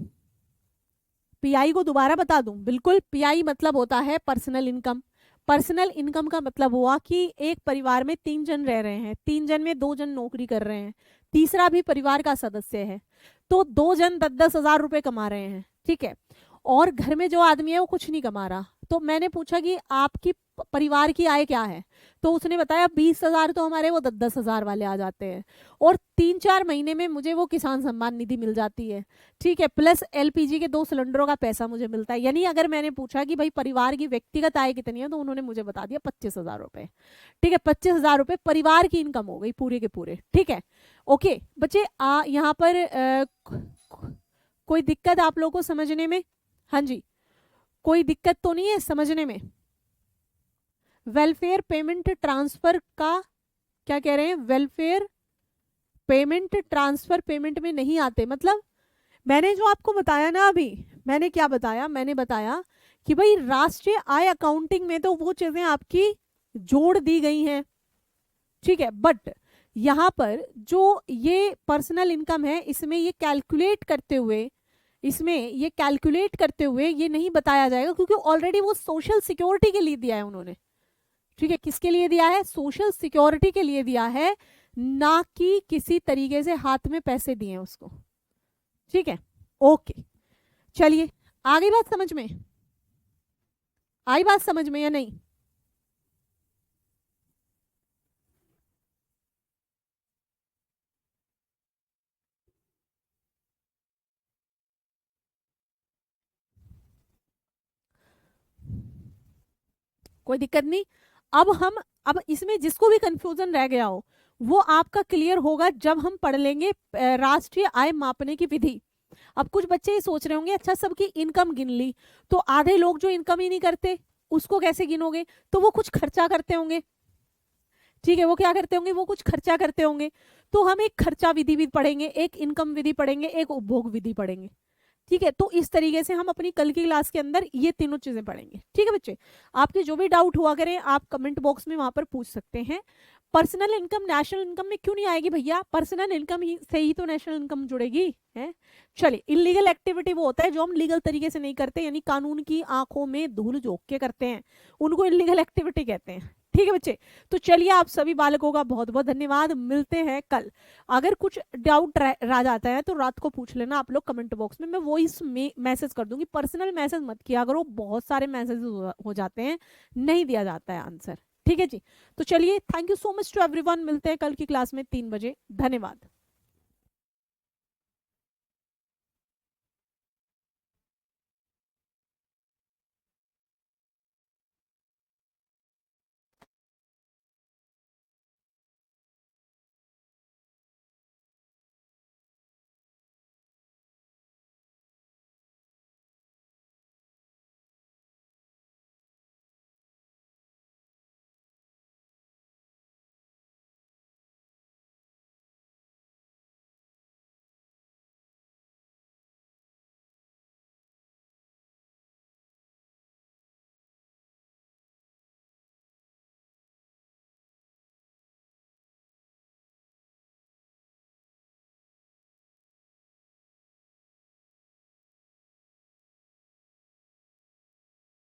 पीआई को दोबारा बता दूं, बिल्कुल, पीआई मतलब होता है पर्सनल इनकम। पर्सनल इनकम का मतलब हुआ कि एक परिवार में 3 जन रह रहे हैं, 3 जन में 2 जन नौकरी कर रहे हैं, तीसरा भी परिवार का सदस्य है, तो 2 जन 10-10 हजार रुपये कमा रहे हैं, ठीक है, और घर में जो आदमी है वो कुछ नहीं कमा रहा। तो मैंने पूछा कि आपकी परिवार की आय क्या है, तो उसने बताया 20,000, तो हमारे वो 10-10 हजार वाले आ जाते हैं, और 3-4 महीने में मुझे वो किसान सम्मान निधि मिल जाती है, ठीक है, प्लस एलपीजी के 2 सिलेंडरों का पैसा मुझे मिलता है। यानी अगर मैंने पूछा कि भाई परिवार की व्यक्तिगत आय कितनी है, तो उन्होंने मुझे बता दिया 25,000 रुपये, ठीक है, 25,000 रुपये परिवार की इनकम हो गई पूरे के पूरे, ठीक है। ओके बच्चे, यहाँ पर कोई दिक्कत आप लोगों को समझने में? हाँ जी, कोई दिक्कत तो नहीं है समझने में? वेलफेयर पेमेंट ट्रांसफर का क्या कह रहे हैं? वेलफेयर पेमेंट ट्रांसफर पेमेंट में नहीं आते। मतलब मैंने जो आपको बताया ना, अभी मैंने क्या बताया, मैंने बताया कि भाई राष्ट्रीय आय अकाउंटिंग में तो वो चीजें आपकी जोड़ दी गई हैं, ठीक है, बट यहाँ पर जो ये पर्सनल इनकम है इसमें ये कैलकुलेट करते हुए, ये नहीं बताया जाएगा, क्योंकि ऑलरेडी वो सोशल सिक्योरिटी के लिए दिया है उन्होंने, ठीक है। किसके लिए दिया है? सोशल सिक्योरिटी के लिए दिया है, ना कि किसी तरीके से हाथ में पैसे दिए हैं उसको, ठीक है। ओके, चलिए आगे बात समझ में आई, बात समझ में या नहीं? कोई दिक्कत नहीं। अब इसमें जिसको भी कंफ्यूजन रह गया हो वो आपका क्लियर होगा जब हम पढ़ लेंगे राष्ट्रीय आय मापने की विधि। अब कुछ बच्चे ये सोच रहे होंगे अच्छा सबकी इनकम गिन ली, तो आधे लोग जो इनकम ही नहीं करते उसको कैसे गिनोगे? तो वो कुछ खर्चा करते होंगे, ठीक है, वो क्या करते होंगे? वो कुछ खर्चा करते होंगे। तो हम एक खर्चा विधि भी पढ़ेंगे, एक इनकम विधि पढ़ेंगे, एक उपभोग विधि पढ़ेंगे, ठीक है। तो इस तरीके से हम अपनी कल की क्लास के अंदर ये तीनों चीजें पढ़ेंगे, ठीक है बच्चे। आपके जो भी डाउट हुआ करें आप कमेंट बॉक्स में वहां पर पूछ सकते हैं। पर्सनल इनकम नेशनल इनकम में क्यों नहीं आएगी भैया? पर्सनल इनकम ही से ही तो नेशनल इनकम जुड़ेगी, है। चलिए, इलीगल एक्टिविटी वो होता है जो हम लीगल तरीके से नहीं करते, यानी कानून की आंखों में धूल झोंक के करते हैं, उनको इलीगल एक्टिविटी कहते हैं, ठीक है बच्चे। तो चलिए, आप सभी बालकों का बहुत बहुत धन्यवाद, मिलते हैं कल। अगर कुछ डाउट रह जाता है तो रात को पूछ लेना आप लोग कमेंट बॉक्स में, मैं वॉइस में मैसेज कर दूंगी। पर्सनल मैसेज मत किया करो, बहुत सारे मैसेज हो जाते हैं, नहीं दिया जाता है आंसर, ठीक है जी। तो चलिए, thank you so much to everyone, मिलते हैं कल की क्लास में 3 बजे, धन्यवाद।